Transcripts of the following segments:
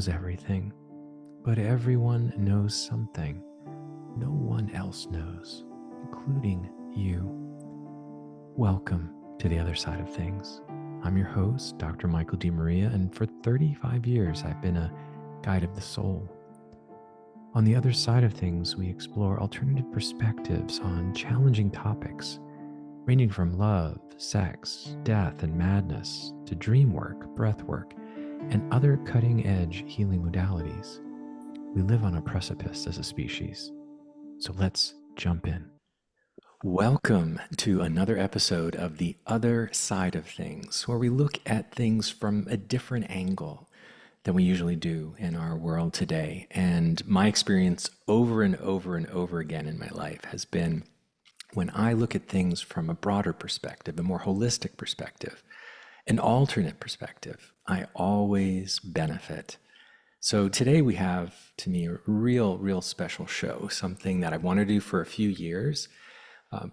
knows everything, but everyone knows something no one else knows, including you. Welcome to the other side of things. I'm your host, Dr. Michael DeMaria, and for 35 years, I've been a guide of the soul. On the other side of things, we explore alternative perspectives on challenging topics, ranging from love, sex, death, and madness to dream work, breath work, and other cutting-edge healing modalities. We live on a precipice as a species, so let's jump in. Welcome to another episode of The Other Side of Things, where we look at things from a different angle than we usually do in our world today. And my experience over and over and over again in my life has been when I look at things from a broader perspective, a more holistic perspective, an alternate perspective, I always benefit. So today we have, to me, a real special show, something that I want to do for a few years,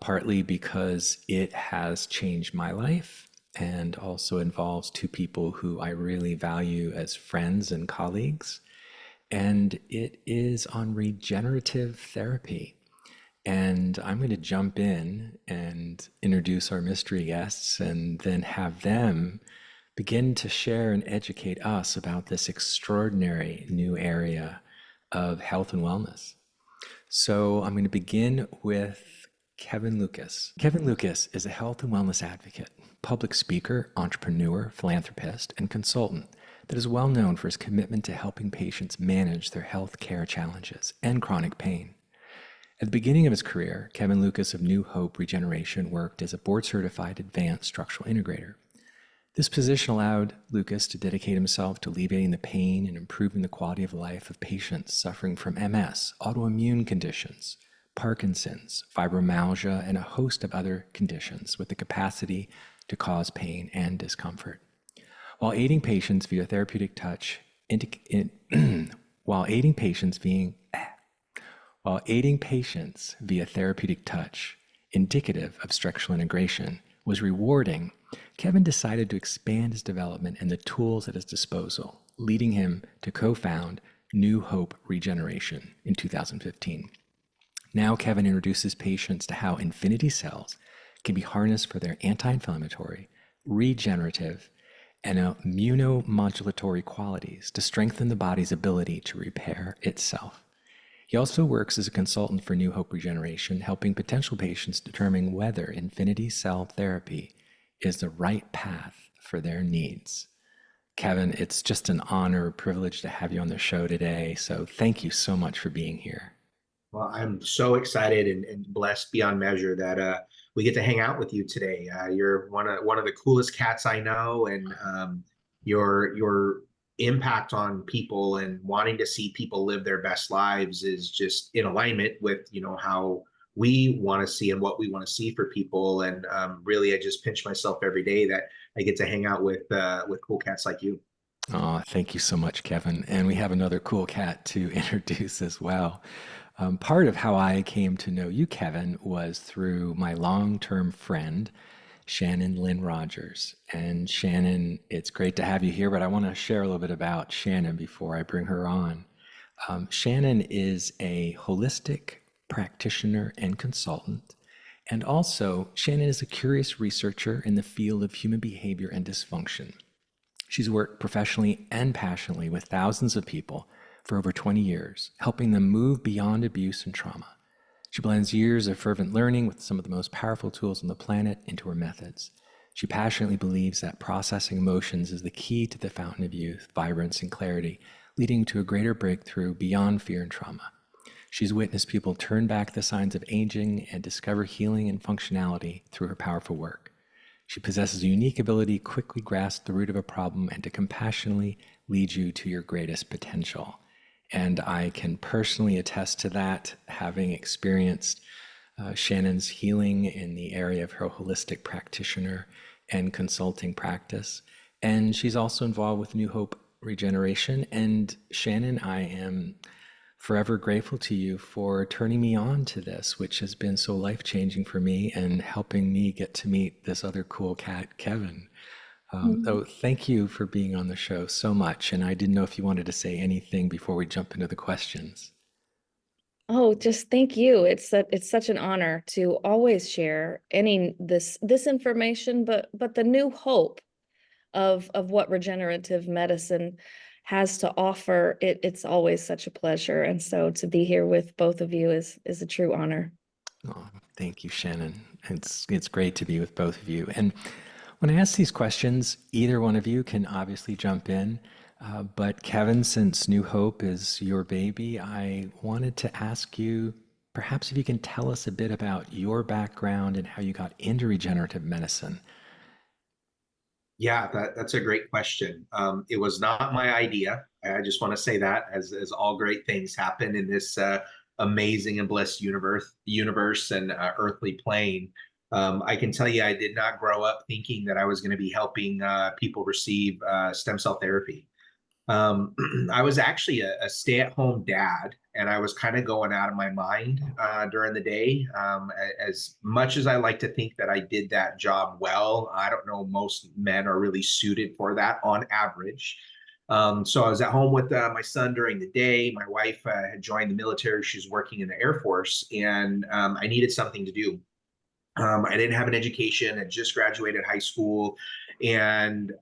partly because it has changed my life and also involves two people who I really value as friends and colleagues. And it is on regenerative therapy. And I'm going to jump in and introduce our mystery guests and then have them begin to share and educate us about this extraordinary new area of health and wellness. So I'm going to begin with Kevin Lucas. Kevin Lucas is a health and wellness advocate, public speaker, entrepreneur, philanthropist, and consultant that is well known for his commitment to helping patients manage their health care challenges and chronic pain. At the beginning of his career, Kevin Lucas of New Hope Regeneration worked as a board-certified advanced structural integrator. This position allowed Lucas to dedicate himself to alleviating the pain and improving the quality of life of patients suffering from MS, autoimmune conditions, Parkinson's, fibromyalgia, and a host of other conditions with the capacity to cause pain and discomfort. While aiding patients via therapeutic touch, indicative of structural integration, was rewarding, Kevin decided to expand his development and the tools at his disposal, leading him to co-found New Hope Regeneration in 2015. Now Kevin introduces patients to how infinity cells can be harnessed for their anti-inflammatory, regenerative, and immunomodulatory qualities to strengthen the body's ability to repair itself. He also works as a consultant for New Hope Regeneration, helping potential patients determine whether infinity cell therapy is the right path for their needs. Kevin, it's just an honor, a privilege to have you on the show today. So thank you so much for being here. Well, I'm so excited and blessed beyond measure that we get to hang out with you today. You're one of the coolest cats I know, and your impact on people and wanting to see people live their best lives is just in alignment with how we want to see and what we want to see for people. And really, I just pinch myself every day that I get to hang out with cool cats like you. Oh, thank you so much, Kevin. And we have another cool cat to introduce as well. Part of how I came to know you, Kevin, was through my long-term friend, Shannon Rogers. And Shannon, it's great to have you here, but I want to share a little bit about Shannon before I bring her on. Shannon is a holistic practitioner and consultant. And also, Shannon is a curious researcher in the field of human behavior and dysfunction. She's worked professionally and passionately with thousands of people for over 20 years, helping them move beyond abuse and trauma. She blends years of fervent learning with some of the most powerful tools on the planet into her methods. She passionately believes that processing emotions is the key to the fountain of youth, vibrance, and clarity, leading to a greater breakthrough beyond fear and trauma. She's witnessed people turn back the signs of aging and discover healing and functionality through her powerful work. She possesses a unique ability to quickly grasp the root of a problem and to compassionately lead you to your greatest potential. And I can personally attest to that, having experienced Shannon's healing in the area of her holistic practitioner and consulting practice. And she's also involved with New Hope Regeneration. And Shannon, I am forever grateful to you for turning me on to this, which has been so life-changing for me and helping me get to meet this other cool cat, Kevin. So thank you for being on the show so much. And I didn't know if you wanted to say anything before we jump into the questions. Oh, just thank you. It's such an honor to always share any this information, but the new hope of what regenerative medicine has to offer. It's always such a pleasure. And so to be here with both of you is a true honor. Oh, thank you, Shannon. It's great to be with both of you. And when I ask these questions, either one of you can obviously jump in. But Kevin, since New Hope is your baby, I wanted to ask you perhaps if you can tell us a bit about your background and how you got into regenerative medicine. Yeah, that's a great question. It was not my idea. I just want to say that as all great things happen in this amazing and blessed universe and earthly plane. I can tell you, I did not grow up thinking that I was going to be helping people receive stem cell therapy. Um, I was actually a stay-at-home dad, and I was kind of going out of my mind during the day. As much as I like to think that I did that job well, I don't know, most men are really suited for that on average. So I was at home with my son during the day. My wife had joined the military. She's working in the Air Force, and I needed something to do. I didn't have an education. I just graduated high school, and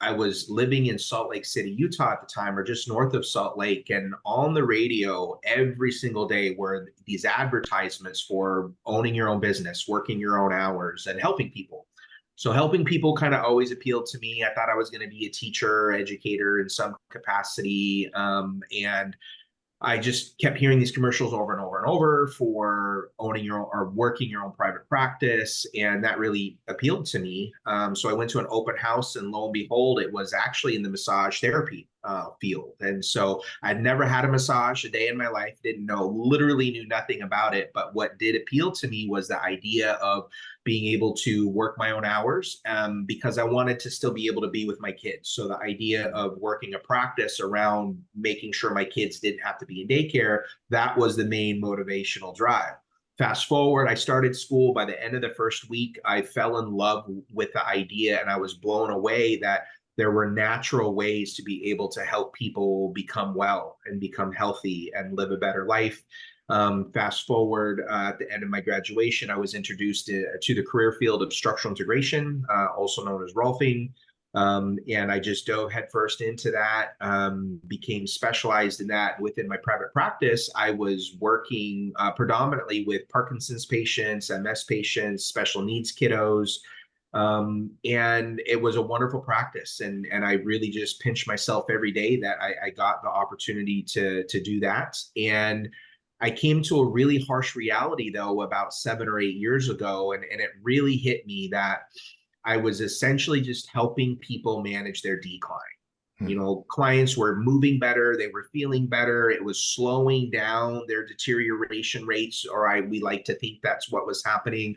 I was living in Salt Lake City, Utah at the time, or just north of Salt Lake. And on the radio every single day were these advertisements for owning your own business, working your own hours, and helping people. So helping people kind of always appealed to me. I thought I was going to be a teacher, educator in some capacity, and I just kept hearing these commercials over and over and over for owning your own or working your own private practice. And that really appealed to me. So I went to an open house, and lo and behold, it was actually in the massage therapy field. And so I'd never had a massage a day in my life, didn't know, literally knew nothing about it. But what did appeal to me was the idea of being able to work my own hours because I wanted to still be able to be with my kids. So the idea of working a practice around making sure my kids didn't have to be in daycare, that was the main motivational drive. Fast forward, I started school. By the end of the first week, I fell in love with the idea, and I was blown away that there were natural ways to be able to help people become well and become healthy and live a better life. Fast forward at the end of my graduation, I was introduced to the career field of structural integration, also known as Rolfing. And I just dove headfirst into that, became specialized in that within my private practice. I was working predominantly with Parkinson's patients, MS patients, special needs kiddos. And it was a wonderful practice. And I really just pinched myself every day that I got the opportunity to do that. And I came to a really harsh reality, though, about 7 or 8 years ago. And it really hit me that I was essentially just helping people manage their decline. Hmm. You know, clients were moving better, they were feeling better, it was slowing down their deterioration rates, or we like to think that's what was happening.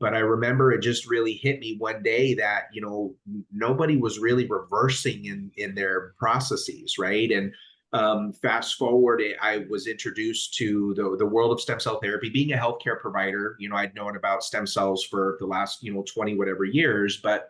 But I remember it just really hit me one day that, nobody was really reversing in their processes, right? And fast forward, I was introduced to the world of stem cell therapy. Being a healthcare provider, I'd known about stem cells for the last 20 whatever years, but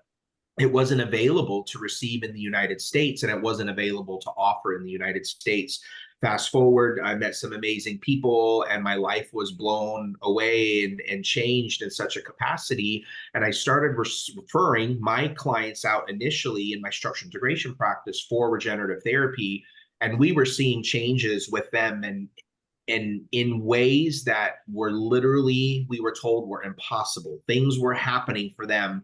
it wasn't available to receive in the United States, and it wasn't available to offer in the United States. Fast forward, I met some amazing people, and my life was blown away and changed in such a capacity. And I started referring my clients out initially in my structural integration practice for regenerative therapy, and we were seeing changes with them, and in ways that were literally, we were told, were impossible. Things were happening for them,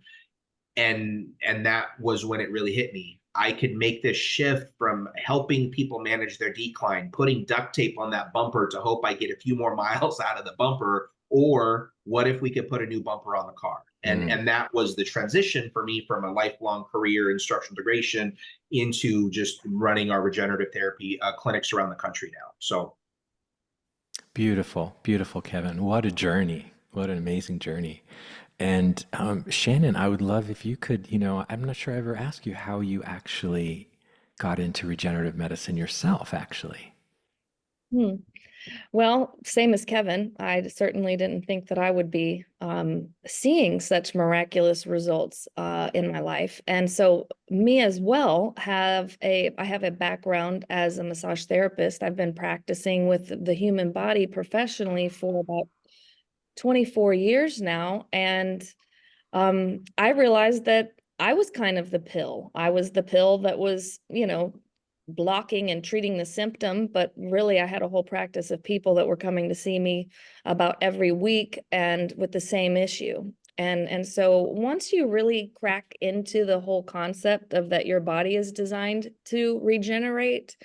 and that was when it really hit me. I could make this shift from helping people manage their decline, putting duct tape on that bumper to hope I get a few more miles out of the bumper, or what if we could put a new bumper on the car? And that was the transition for me from a lifelong career in structural integration into just running our regenerative therapy clinics around the country now. So Beautiful, beautiful, Kevin. What a journey. What an amazing journey. And Shannon, I would love if you could, I'm not sure I ever asked you how you actually got into regenerative medicine yourself, actually. Hmm. Well, same as Kevin, I certainly didn't think that I would be seeing such miraculous results in my life. And so me as well I have a background as a massage therapist. I've been practicing with the human body professionally for about 24 years now. And I realized that I was kind of the pill. I was the pill that was, blocking and treating the symptom, but really I had a whole practice of people that were coming to see me about every week and with the same issue. And so once you really crack into the whole concept of that your body is designed to regenerate,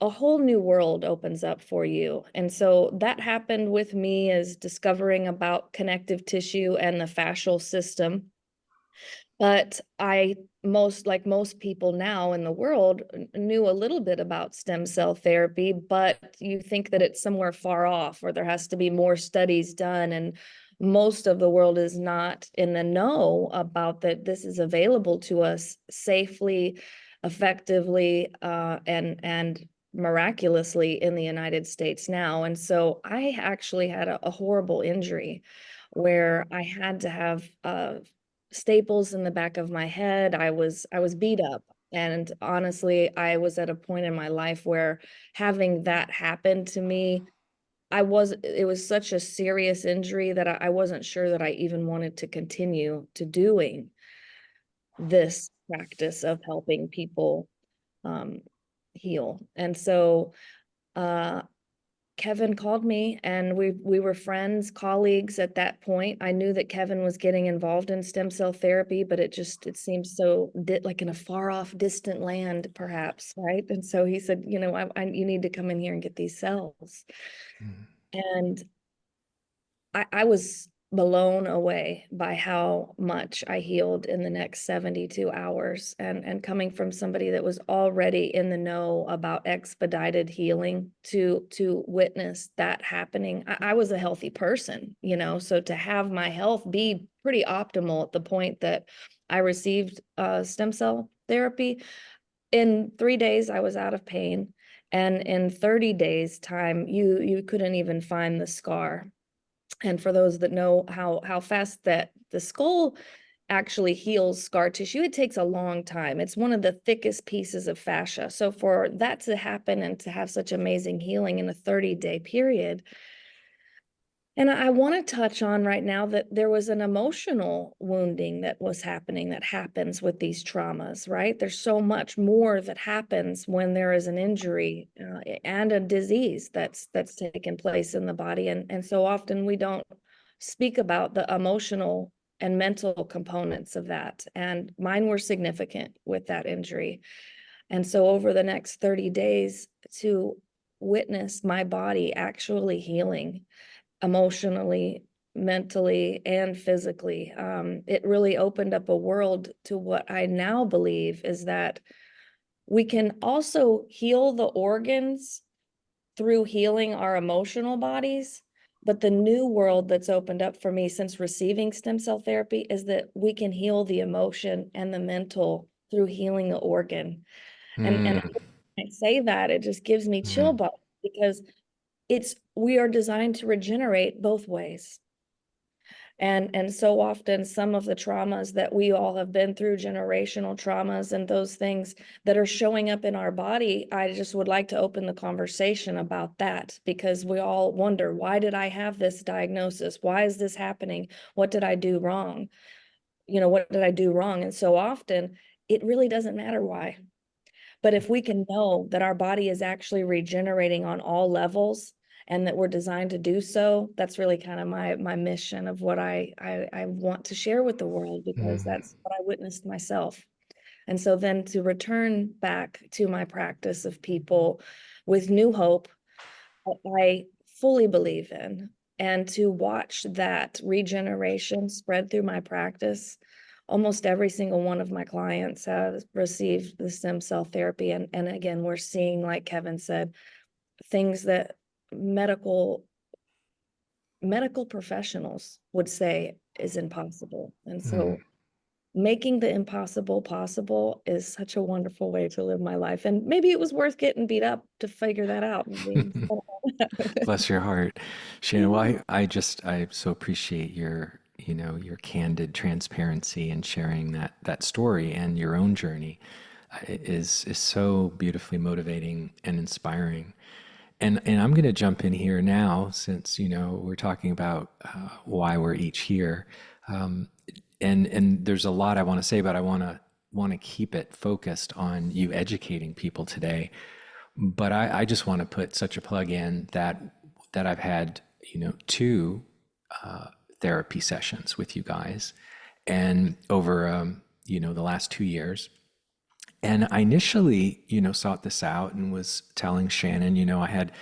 a whole new world opens up for you. And so that happened with me, as discovering about connective tissue and the fascial system. But like most people now in the world, knew a little bit about stem cell therapy, but you think that it's somewhere far off, or there has to be more studies done. And most of the world is not in the know about that this is available to us safely, effectively, and miraculously in the United States now. And so I actually had a horrible injury where I had to have staples in the back of my head. I was beat up. And honestly, I was at a point in my life where having that happen to me, it was such a serious injury that I wasn't sure that I even wanted to continue to doing this practice of helping people um, heal. And so uh, Kevin called me, and we were friends, colleagues at that point. I knew that Kevin was getting involved in stem cell therapy, but it seems so like in a far off distant land, perhaps, right? And so he said, you need to come in here and get these cells. Mm. And I was blown away by how much I healed in the next 72 hours. And coming from somebody that was already in the know about expedited healing, to witness that happening. I was a healthy person, so to have my health be pretty optimal at the point that I received stem cell therapy, in 3 days I was out of pain. And in 30 days time, you couldn't even find the scar. And for those that know how fast that the skull actually heals scar tissue, it takes a long time. It's one of the thickest pieces of fascia. So for that to happen and to have such amazing healing in a 30-day period. And I want to touch on right now that there was an emotional wounding that was happening, that happens with these traumas, right? There's so much more that happens when there is an injury and a disease that's taken place in the body. And so often we don't speak about the emotional and mental components of that. And mine were significant with that injury. And so over the next 30 days, to witness my body actually healing emotionally, mentally, and physically. It really opened up a world to what I now believe is that we can also heal the organs through healing our emotional bodies. But the new world that's opened up for me since receiving stem cell therapy is that we can heal the emotion and the mental through healing the organ. And Mm. I say that, it just gives me chill Mm. bumps, because we are designed to regenerate both ways. And so often some of the traumas that we all have been through, generational traumas and those things that are showing up in our body, I just would like to open the conversation about that, because we all wonder, why did I have this diagnosis? Why is this happening? What did I do wrong? What did I do wrong? And so often it really doesn't matter why. But if we can know that our body is actually regenerating on all levels, and that we're designed to do so, that's really kind of my mission of what I want to share with the world, because Mm. that's what I witnessed myself. And so then to return back to my practice of people with new hope, I fully believe in, and to watch that regeneration spread through my practice. Almost every single one of my clients has received the stem cell therapy. And again, we're seeing, like Kevin said, things that medical professionals would say is impossible. And Mm. so making the impossible possible is such a wonderful way to live my life. And maybe it was worth getting beat up to figure that out. I mean, Bless your heart, Shannon. Well, I so appreciate your, your candid transparency and sharing that story and your own journey. It is so beautifully motivating and inspiring. And I'm going to jump in here now, since we're talking about why we're each here. And there's a lot I want to say, but I want to keep it focused on you educating people today. But I just want to put such a plug in that I've had, two therapy sessions with you guys, and over the last 2 years. And I initially, sought this out and was telling Shannon, I had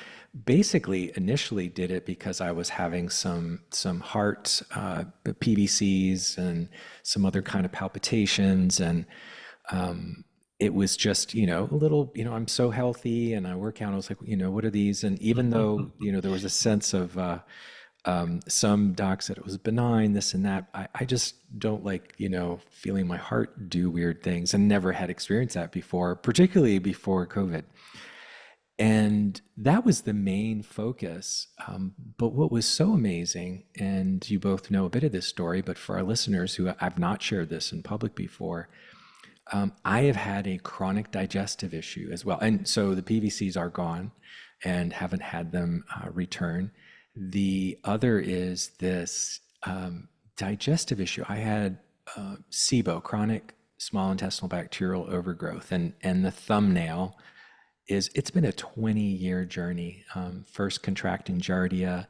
basically initially did it because I was having some heart PVCs and some other kind of palpitations, and it was just, a little, I'm so healthy and I work out. I was like, what are these? And even though, there was a sense of some docs said it was benign, this and that, I just don't like, feeling my heart do weird things, and never had experienced that before, particularly before COVID. And that was the main focus. But what was so amazing, and you both know a bit of this story, but for our listeners who I've not shared this in public before, I have had a chronic digestive issue as well. And so the PVCs are gone and haven't had them return. The other is this digestive issue. I had SIBO, chronic small intestinal bacterial overgrowth, and the thumbnail is it's been a 20-year journey. First contracting Giardia,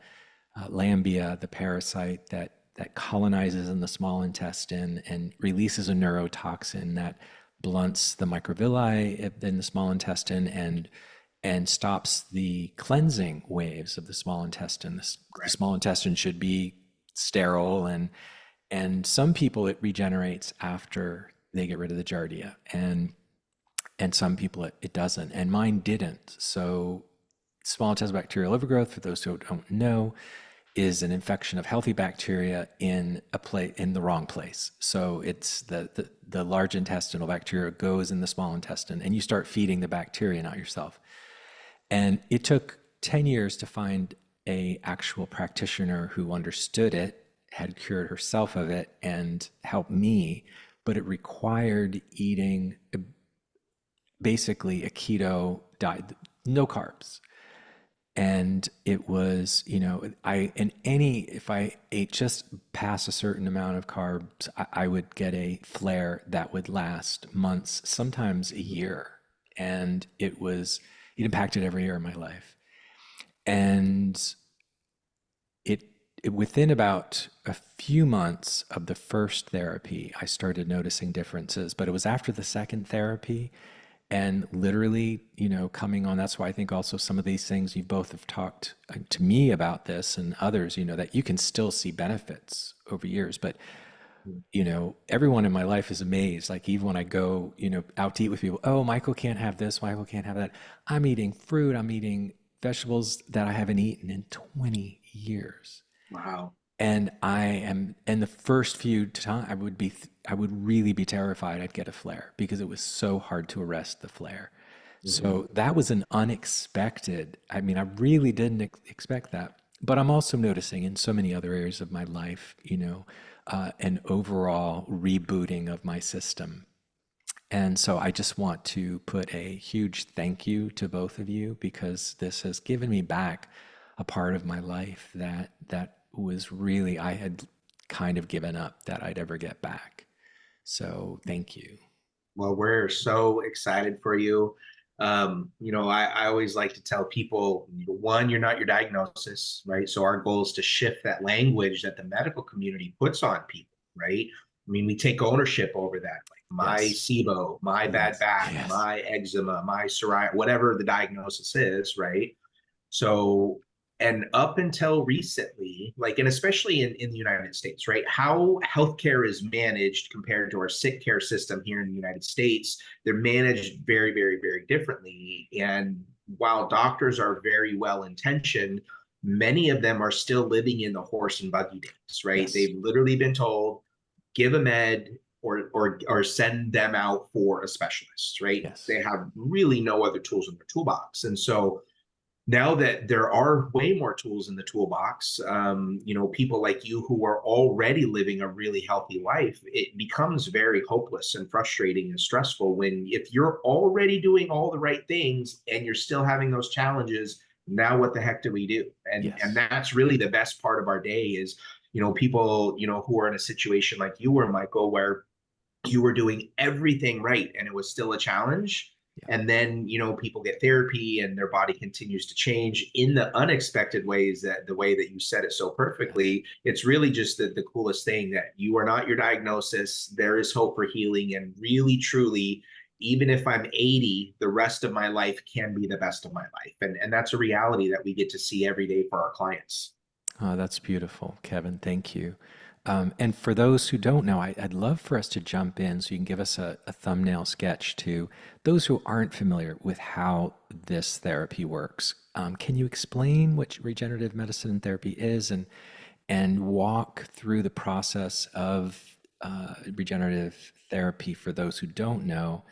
lambia, the parasite that colonizes in the small intestine and releases a neurotoxin that blunts the microvilli in the small intestine and stops the cleansing waves of the small intestine. The small intestine should be sterile, and some people it regenerates after they get rid of the Giardia, and some people it doesn't, and mine didn't. So small intestinal bacterial overgrowth, for those who don't know, is an infection of healthy bacteria in the wrong place. So it's the large intestinal bacteria goes in the small intestine, and you start feeding the bacteria, not yourself. And it took 10 years to find a actual practitioner who understood it, had cured herself of it, and helped me. But it required eating basically a keto diet, no carbs. And it was, if I ate just past a certain amount of carbs, I would get a flare that would last months, sometimes a year. And it impacted every area of my life. And it within about a few months of the first therapy, I started noticing differences. But it was after the second therapy, and literally, coming on. That's why I think also some of these things you both have talked to me about this, and others, that you can still see benefits over years. But everyone in my life is amazed. Like, even when I go, out to eat with people, oh, Michael can't have this, Michael can't have that. I'm eating fruit, I'm eating vegetables that I haven't eaten in 20 years. Wow. And the first few times I would really be terrified I'd get a flare, because it was so hard to arrest the flare. So that was an unexpected, I really didn't expect that. But I'm also noticing in so many other areas of my life, an overall rebooting of my system. And so I just want to put a huge thank you to both of you, because this has given me back a part of my life that was really, I had kind of given up that I'd ever get back. So thank you. Well, we're so excited for you. I always like to tell people, one, you're not your diagnosis, right? So our goal is to shift that language that the medical community puts on people, right? We take ownership over that. Like my SIBO, my bad back, my eczema, my psoriasis, whatever the diagnosis is, right? So, and up until recently, and especially in the United States, right? How healthcare is managed compared to our sick care system here in the United States, they're managed very, very, very differently. And while doctors are very well intentioned, many of them are still living in the horse and buggy days, right? Yes. They've literally been told, give a med, or send them out for a specialist, right? Yes. They have really no other tools in their toolbox. And so now that there are way more tools in the toolbox, people like you who are already living a really healthy life, it becomes very hopeless and frustrating and stressful when if you're already doing all the right things and you're still having those challenges, now what the heck do we do? And Yes. that's really the best part of our day is, people, who are in a situation like you were, Michael, where you were doing everything right and it was still a challenge. Yeah. And then people get therapy and their body continues to change in the unexpected ways, that the way that you said it so Yes. perfectly. It's really just the coolest thing that you are not your diagnosis. There is hope for healing, and really truly, even if I'm 80, the rest of my life can be the best of my life. And that's a reality that we get to see every day for our clients. Oh, that's beautiful, Kevin. Thank you. And for those who don't know, I'd love for us to jump in so you can give us a thumbnail sketch to those who aren't familiar with how this therapy works. Can you explain what regenerative medicine and therapy is, and walk through the process of regenerative therapy for those who don't know,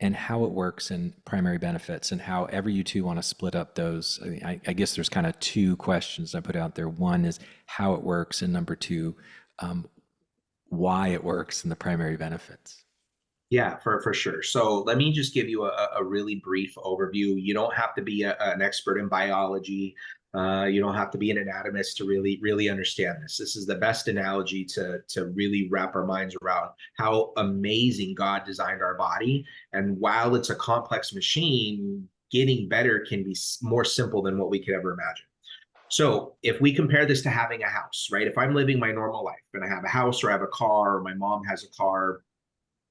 and how it works and primary benefits, and how ever you two want to split up those. I mean, I guess there's kind of two questions I put out there. One is how it works, and number two, why it works and the primary benefits. Yeah, for sure. So let me just give you a really brief overview. You don't have to be an expert in biology. You don't have to be an anatomist to really understand this. This is the best analogy to really wrap our minds around how amazing God designed our body. And while it's a complex machine, getting better can be more simple than what we could ever imagine. So if we compare this to having a house, right? If I'm living my normal life and I have a house or I have a car or my mom has a car,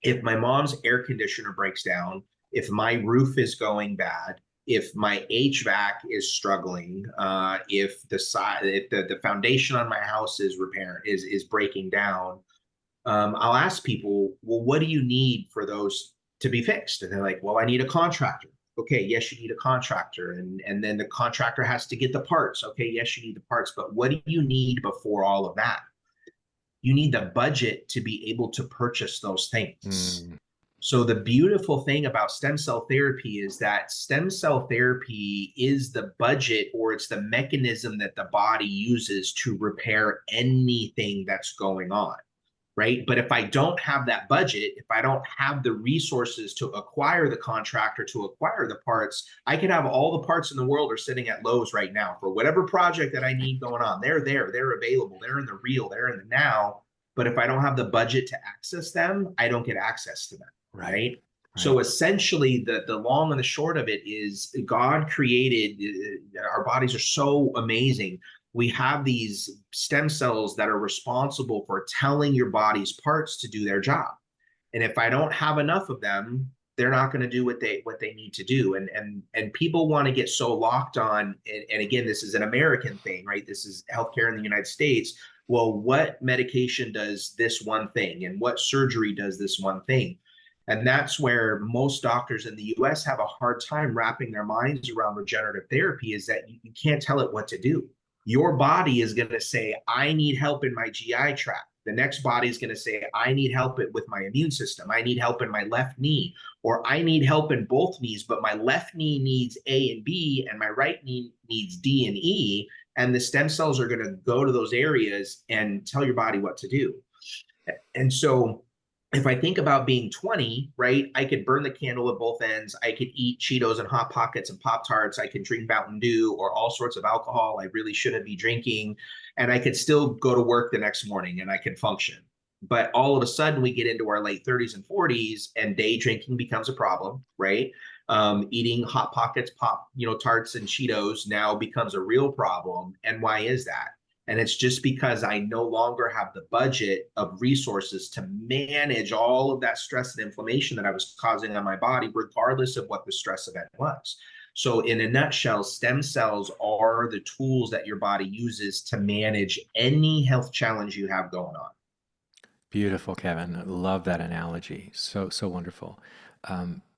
if my mom's air conditioner breaks down, if my roof is going bad, if my HVAC is struggling, if the foundation on my house is breaking down, I'll ask people, well, what do you need for those to be fixed? And they're like, well, I need a contractor. Okay, yes, you need a contractor, and then the contractor has to get the parts. Okay, yes, you need the parts, but what do you need before all of that? You need the budget to be able to purchase those things. Mm, So the beautiful thing about stem cell therapy is that stem cell therapy is the budget, or it's the mechanism that the body uses to repair anything that's going on, right? But if I don't have that budget, if I don't have the resources to acquire the contractor, to acquire the parts, I can have all the parts in the world are sitting at Lowe's right now for whatever project that I need going on. They're there, they're available, they're in the real, they're in the now. But if I don't have the budget to access them, I don't get access to them, right. right? Right. So essentially, the long and the short of it is God created, our bodies are so amazing. We have these stem cells that are responsible for telling your body's parts to do their job. And if I don't have enough of them, they're not going to do what they need to do. And people want to get so locked on, and again, this is an American thing, right? This is healthcare in the United States. Well, what medication does this one thing, and what surgery does this one thing? And that's where most doctors in the US have a hard time wrapping their minds around regenerative therapy, is that you can't tell it what to do. Your body is going to say, I need help in my GI tract. The next body is going to say, I need help with my immune system. I need help in my left knee, or I need help in both knees, but my left knee needs A and B, and my right knee needs D and E. And the stem cells are going to go to those areas and tell your body what to do. And so if I think about being 20, right, I could burn the candle at both ends. I could eat Cheetos and Hot Pockets and Pop Tarts. I could drink Mountain Dew or all sorts of alcohol I really shouldn't be drinking. And I could still go to work the next morning and I could function. But all of a sudden, we get into our late 30s and 40s, and day drinking becomes a problem, right? Eating Hot Pockets, Tarts and Cheetos now becomes a real problem. And why is that? And it's just because I no longer have the budget of resources to manage all of that stress and inflammation that I was causing on my body, regardless of what the stress event was. So, in a nutshell, stem cells are the tools that your body uses to manage any health challenge you have going on. Beautiful, Kevin. I love that analogy. So wonderful.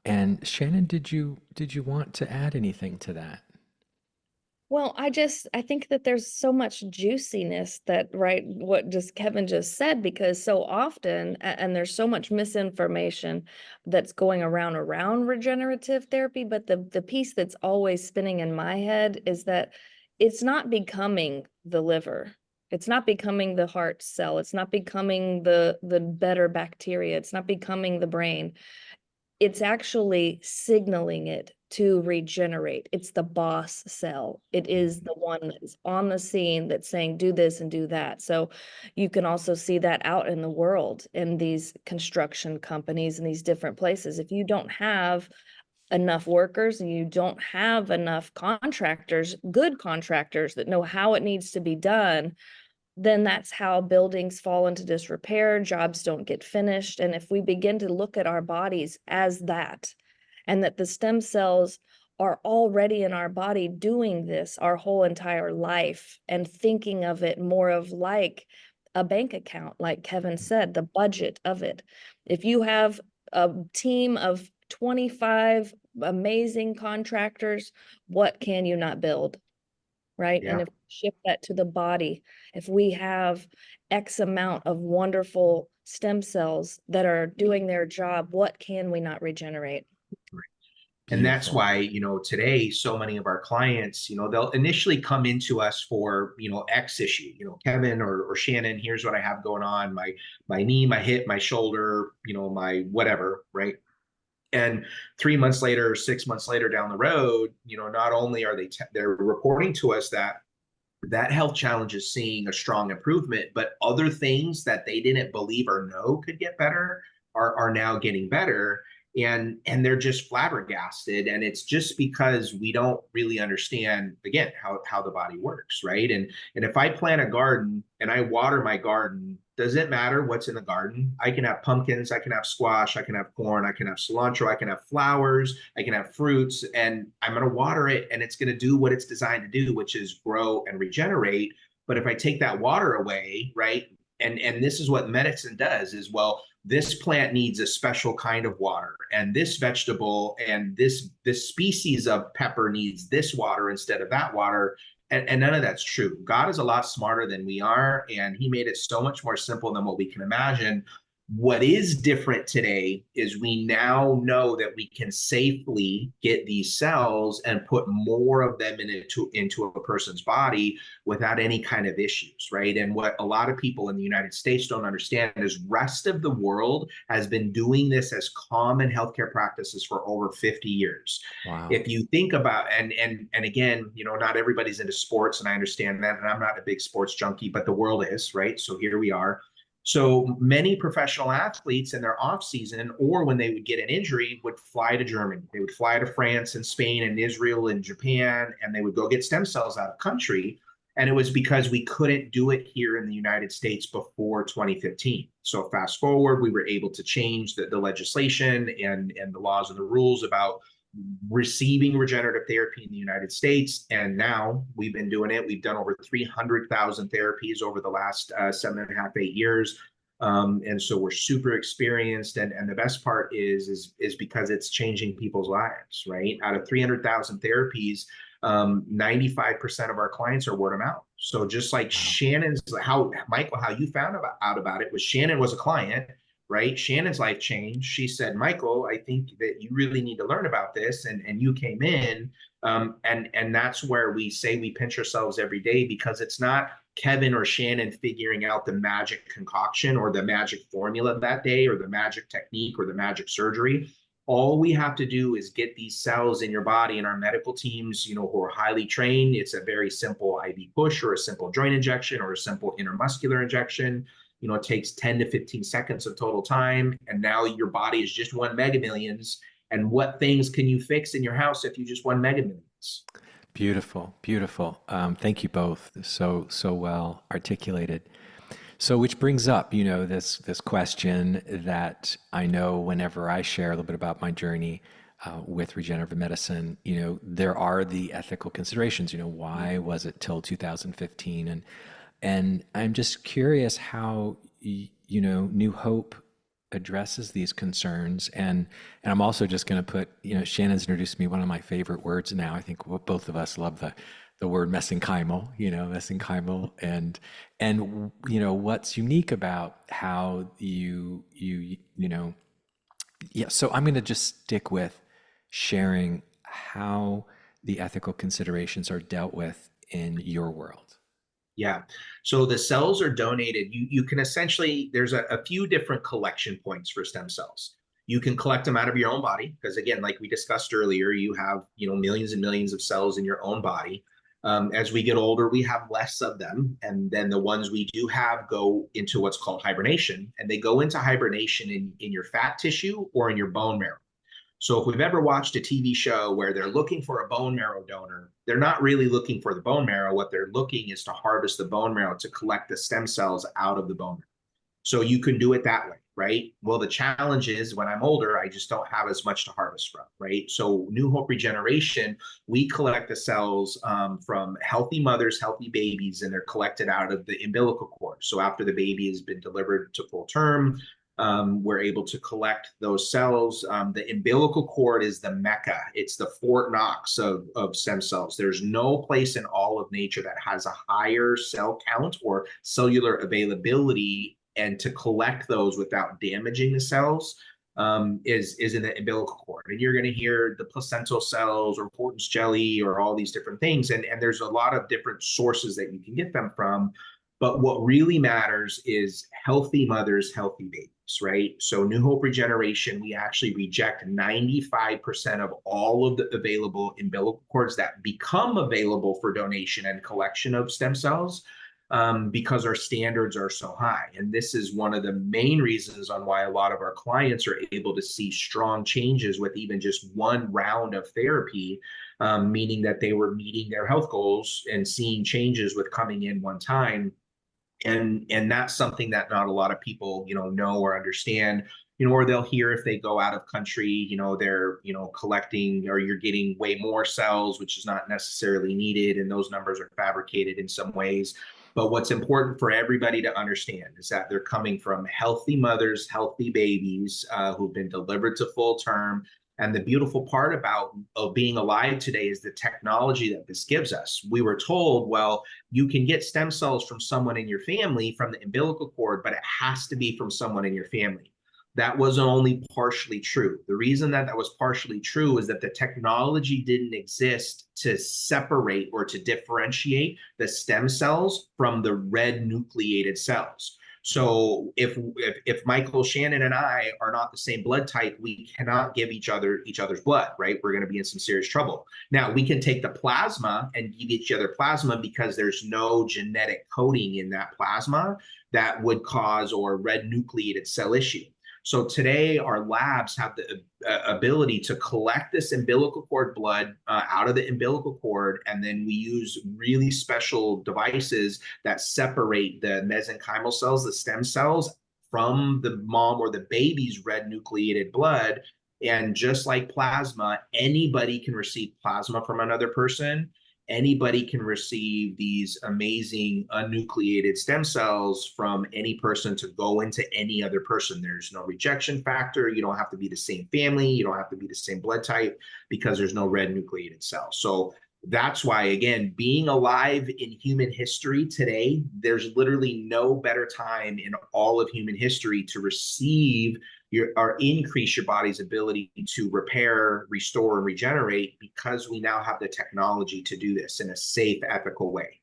And Shannon, did you want to add anything to that? Well, I think that there's so much juiciness that, right, what just Kevin just said, because so often, and there's so much misinformation that's going around regenerative therapy, but the piece that's always spinning in my head is that it's not becoming the liver. It's not becoming the heart cell. It's not becoming the better bacteria. It's not becoming the brain. It's actually signaling it to regenerate. It's the boss cell. It is the one that's on the scene that's saying, do this and do that. So you can also see that out in the world in these construction companies and these different places. If you don't have enough workers and you don't have enough contractors, good contractors that know how it needs to be done, then that's how buildings fall into disrepair, jobs don't get finished. And if we begin to look at our bodies as that, and that the stem cells are already in our body doing this our whole entire life, and thinking of it more of like a bank account, like Kevin said, the budget of it. If you have a team of 25 amazing contractors, what can you not build? Right? And Yeah. if we shift that to the body, if we have X amount of wonderful stem cells that are doing their job, what can we not regenerate? And that's Beautiful. why, today, so many of our clients, they'll initially come into us for, X issue, Kevin or Shannon, here's what I have going on, my knee, my hip, my shoulder, my whatever, right? And 3 months later, 6 months later down the road, not only are they're reporting to us that health challenge is seeing a strong improvement, but other things that they didn't believe or know could get better are now getting better. And they're just flabbergasted. And it's just because we don't really understand, again, how the body works, right? And if I plant a garden and I water my garden, does it matter what's in the garden? I can have pumpkins, I can have squash, I can have corn, I can have cilantro, I can have flowers, I can have fruits, and I'm going to water it and it's going to do what it's designed to do, which is grow and regenerate. But if I take that water away, right? And this is what medicine does is, well, this plant needs a special kind of water, and this vegetable and this species of pepper needs this water instead of that water. And none of that's true. God is a lot smarter than we are, and he made it so much more simple than what we can imagine. What is different today is we now know that we can safely get these cells and put more of them into a person's body without any kind of issues, right? And what a lot of people in the United States don't understand is rest of the world has been doing this as common healthcare practices for over 50 years. Wow. If you think about, and again, not everybody's into sports, and I understand that, and I'm not a big sports junkie, but the world is, right? So here we are. So many professional athletes in their off season, or when they would get an injury, would fly to Germany. They would fly to France and Spain and Israel and Japan, and they would go get stem cells out of country. And it was because we couldn't do it here in the United States before 2015. So fast forward, we were able to change the legislation and the laws and the rules about receiving regenerative therapy in the United States. And now we've been doing it. We've done over 300,000 therapies over the last 7.5, 8 years. And so we're super experienced. And the best part is because it's changing people's lives, right? Out of 300,000 therapies, 95% of our clients are word of mouth. So just like Wow. Shannon's, Michael, how you found out about it was Shannon was a client, right? Shannon's life changed. She said, Michael, I think that you really need to learn about this. And you came in. And that's where we say we pinch ourselves every day, because it's not Kevin or Shannon figuring out the magic concoction or the magic formula that day or the magic technique or the magic surgery. All we have to do is get these cells in your body, and our medical teams, who are highly trained, it's a very simple IV push or a simple joint injection or a simple intermuscular injection. It takes 10 to 15 seconds of total time. And now your body is just 1 megamillions. And what things can you fix in your house if you just 1 megamillions? Beautiful, beautiful. Thank you both. So well articulated. So, which brings up, this question that I know whenever I share a little bit about my journey with regenerative medicine, there are the ethical considerations. Why was it till 2015? And I'm just curious how New Hope addresses these concerns. And I'm also just going to put, Shannon's introduced me one of my favorite words now. I think both of us love the word mesenchymal, mesenchymal, and what's unique about how yeah. So I'm going to just stick with sharing how the ethical considerations are dealt with in your world. Yeah. So the cells are donated. You can essentially, there's a few different collection points for stem cells. You can collect them out of your own body, because again, like we discussed earlier, you have, millions and millions of cells in your own body. As we get older, we have less of them. And then the ones we do have go into what's called hibernation. And they go into hibernation in your fat tissue or in your bone marrow. So if we've ever watched a TV show where they're looking for a bone marrow donor, they're not really looking for the bone marrow. What they're looking is to harvest the bone marrow to collect the stem cells out of the bone marrow. So you can do it that way, right? Well, the challenge is when I'm older, I just don't have as much to harvest from, right? So New Hope Regeneration, we collect the cells from healthy mothers, healthy babies, and they're collected out of the umbilical cord. So after the baby has been delivered to full term, we're able to collect those cells. The umbilical cord is the mecca. It's the Fort Knox of stem cells. There's no place in all of nature that has a higher cell count or cellular availability, and to collect those without damaging the cells is in the umbilical cord. And you're going to hear the placental cells or Porton's jelly or all these different things. And there's a lot of different sources that you can get them from. But what really matters is healthy mothers, healthy babies, right? So New Hope Regeneration, we actually reject 95% of all of the available umbilical cords that become available for donation and collection of stem cells, because our standards are so high. And this is one of the main reasons on why a lot of our clients are able to see strong changes with even just one round of therapy, meaning that they were meeting their health goals and seeing changes with coming in one time. And that's something that not a lot of people know or understand, or they'll hear if they go out of country, they're collecting, or you're getting way more cells, which is not necessarily needed, and those numbers are fabricated in some ways. But what's important for everybody to understand is that they're coming from healthy mothers, healthy babies, who've been delivered to full term. And the beautiful part about being alive today is the technology that this gives us. We were told, well, you can get stem cells from someone in your family from the umbilical cord, but it has to be from someone in your family. That was only partially true. The reason that was partially true is that the technology didn't exist to separate or to differentiate the stem cells from the red nucleated cells. So if Michael, Shannon, and I are not the same blood type, we cannot give each other's blood, right? We're going to be in some serious trouble. Now, we can take the plasma and give each other plasma because there's no genetic coding in that plasma that would cause or red nucleated cell issue. So today, our labs have the ability to collect this umbilical cord blood out of the umbilical cord, and then we use really special devices that separate the mesenchymal cells, the stem cells, from the mom or the baby's red nucleated blood. And just like plasma, anybody can receive plasma from another person. Anybody can receive these amazing unnucleated stem cells from any person to go into any other person. There's no rejection factor. You don't have to be the same family. You don't have to be the same blood type, because there's no red nucleated cells. So that's why, again, being alive in human history today, there's literally no better time in all of human history to receive or increase your body's ability to repair, restore, and regenerate, because we now have the technology to do this in a safe, ethical way.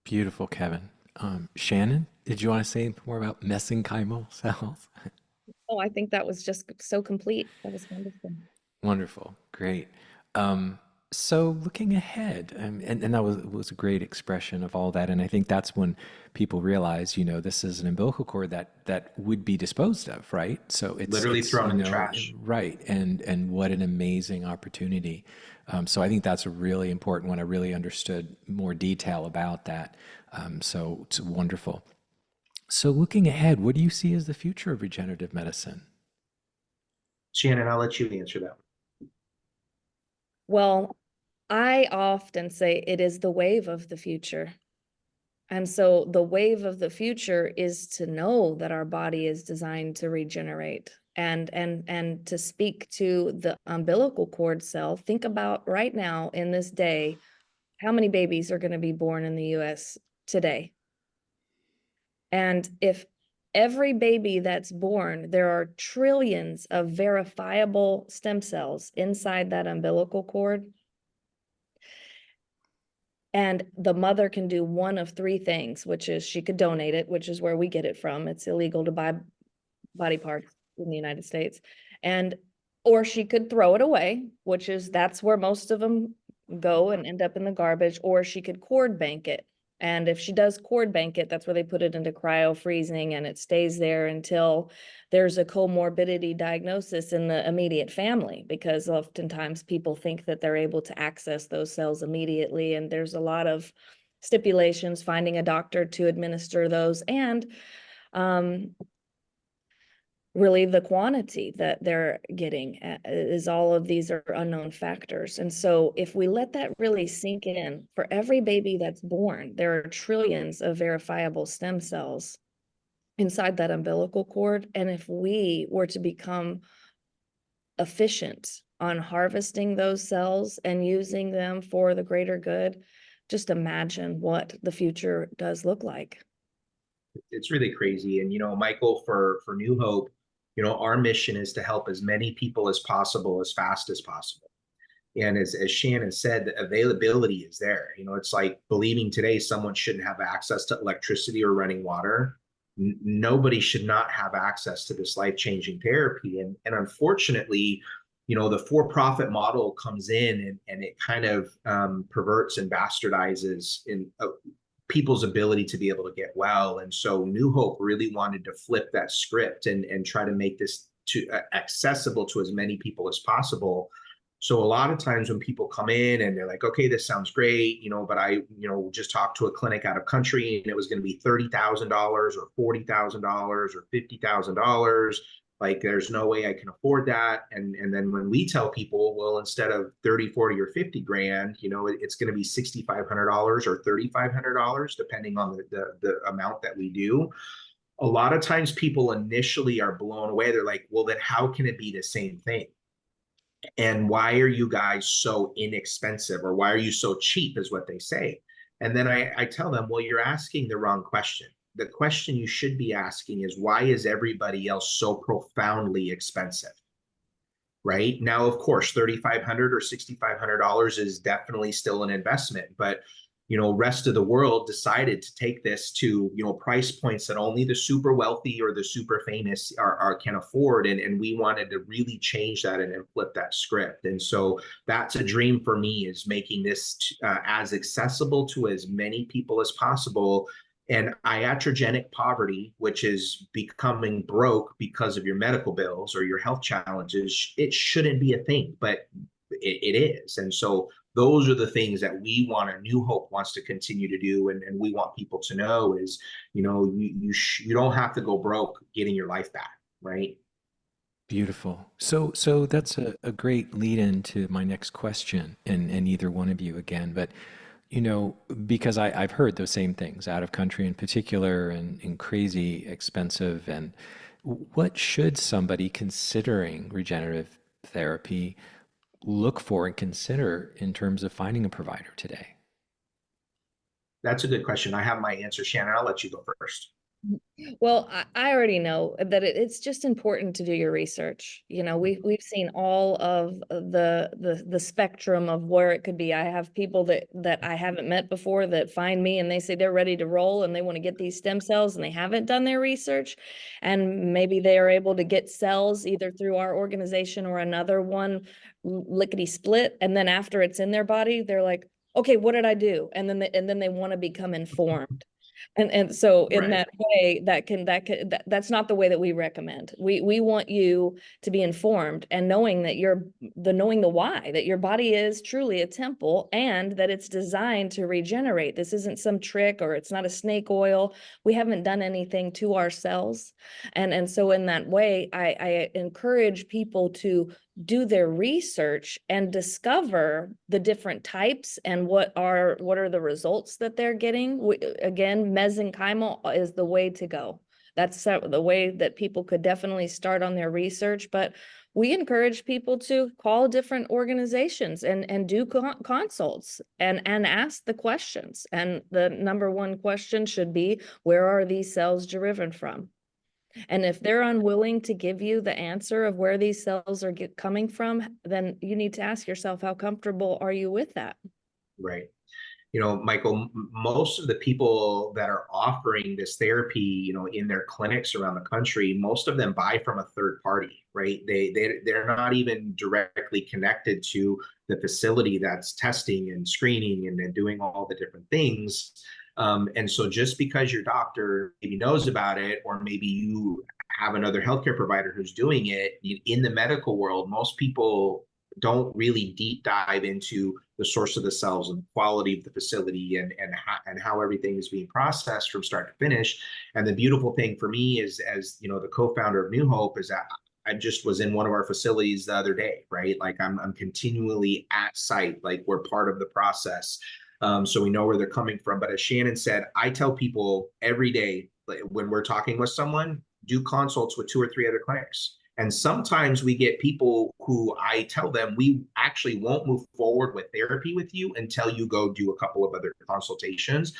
Beautiful, Kevin. Shannon, did you want to say more about mesenchymal cells? Oh, I think that was just so complete. That was wonderful. Wonderful. Great. So looking ahead, and that was a great expression of all that. And I think that's when people realize, this is an umbilical cord that would be disposed of, right? So it's Literally thrown in the trash. Right. And what an amazing opportunity. So I think that's a really important one. I really understood more detail about that. So it's wonderful. So looking ahead, what do you see as the future of regenerative medicine? Shannon, I'll let you answer that. Well, I often say it is the wave of the future. And so the wave of the future is to know that our body is designed to regenerate. And to speak to the umbilical cord cell, think about right now in this day, how many babies are going to be born in the US today? And if every baby that's born, there are trillions of verifiable stem cells inside that umbilical cord. And the mother can do one of three things, which is she could donate it, which is where we get it from. It's illegal to buy body parts in the United States. And or she could throw it away, which is that's where most of them go and end up in the garbage, or she could cord bank it. And if she does cord bank it, that's where they put it into cryo freezing and it stays there until there's a comorbidity diagnosis in the immediate family, because oftentimes people think that they're able to access those cells immediately. And there's a lot of stipulations finding a doctor to administer those, and really the quantity that they're getting is all of these are unknown factors. And so if we let that really sink in, for every baby that's born, there are trillions of verifiable stem cells inside that umbilical cord. And if we were to become efficient on harvesting those cells and using them for the greater good, just imagine what the future does look like. It's really crazy. And, Michael, for New Hope, our mission is to help as many people as possible, as fast as possible. And as Shannon said, the availability is there. It's like believing today someone shouldn't have access to electricity or running water. Nobody should not have access to this life-changing therapy. And unfortunately, the for-profit model comes in and it kind of perverts and bastardizes in people's ability to be able to get well. And so New Hope really wanted to flip that script and try to make this accessible to as many people as possible. So a lot of times when people come in and they're like, okay, this sounds great, but I, just talked to a clinic out of country and it was going to be $30,000 or $40,000 or $50,000. Like, there's no way I can afford that. And then when we tell people, well, instead of 30, 40, or 50 grand, it's going to be $6,500 or $3,500, depending on the amount that we do. A lot of times people initially are blown away. They're like, well, then how can it be the same thing? And why are you guys so inexpensive, or why are you so cheap, is what they say. And then I tell them, well, you're asking the wrong question. The question you should be asking is, why is everybody else so profoundly expensive? Right now, of course, $3,500 or $6,500 is definitely still an investment, but rest of the world decided to take this to price points that only the super wealthy or the super famous can afford, and we wanted to really change that and flip that script. And so that's a dream for me, is making this as accessible to as many people as possible. And iatrogenic poverty, which is becoming broke because of your medical bills or your health challenges, it shouldn't be a thing, but it is. And so those are the things that we want, a New Hope wants to continue to do, and we want people to know is, you don't have to go broke getting your life back, right? Beautiful. So that's a great lead into my next question, and either one of you again, but because I've heard those same things out of country in particular, and crazy expensive. And what should somebody considering regenerative therapy look for and consider in terms of finding a provider today? That's a good question. I have my answer, Shannon. I'll let you go first. Well, I already know that it's just important to do your research. We've seen all of the spectrum of where it could be. I have people that I haven't met before that find me and they say they're ready to roll and they want to get these stem cells, and they haven't done their research, and maybe they are able to get cells either through our organization or another one, lickety split, and then after it's in their body, they're like, okay, what did I do? And then they want to become informed. And so in that way, that's not the way that we recommend. We want you to be informed and knowing that knowing the why, that your body is truly a temple and that it's designed to regenerate. This isn't some trick, or it's not a snake oil. We haven't done anything to our cells. And so in that way, I encourage people to do their research and discover the different types and what are the results that they're getting. Again, mesenchymal is the way to go. That's the way that people could definitely start on their research, but we encourage people to call different organizations and do consults and ask the questions. And the number one question should be, where are these cells derived from? And if they're unwilling to give you the answer of where these cells are coming from, then you need to ask yourself, how comfortable are you with that? Right. You know, Michael, most of the people that are offering this therapy, you know, in their clinics around the country, most of them buy from a third party, right? They're not even directly connected to the facility that's testing and screening and doing all the different things. And so just because your doctor maybe knows about it, or maybe you have another healthcare provider who's doing it in the medical world, most people don't really deep dive into the source of the cells and the quality of the facility and how everything is being processed from start to finish. And the beautiful thing for me is, as you know, the co-founder of New Hope, is that I just was in one of our facilities the other day, right? Like I'm continually at site, like we're part of the process. So we know where they're coming from. But as Shannon said, I tell people every day, like, when we're talking with someone, do consults with 2 or 3 other clinics. And sometimes we get people who I tell them, we actually won't move forward with therapy with you until you go do a couple of other consultations,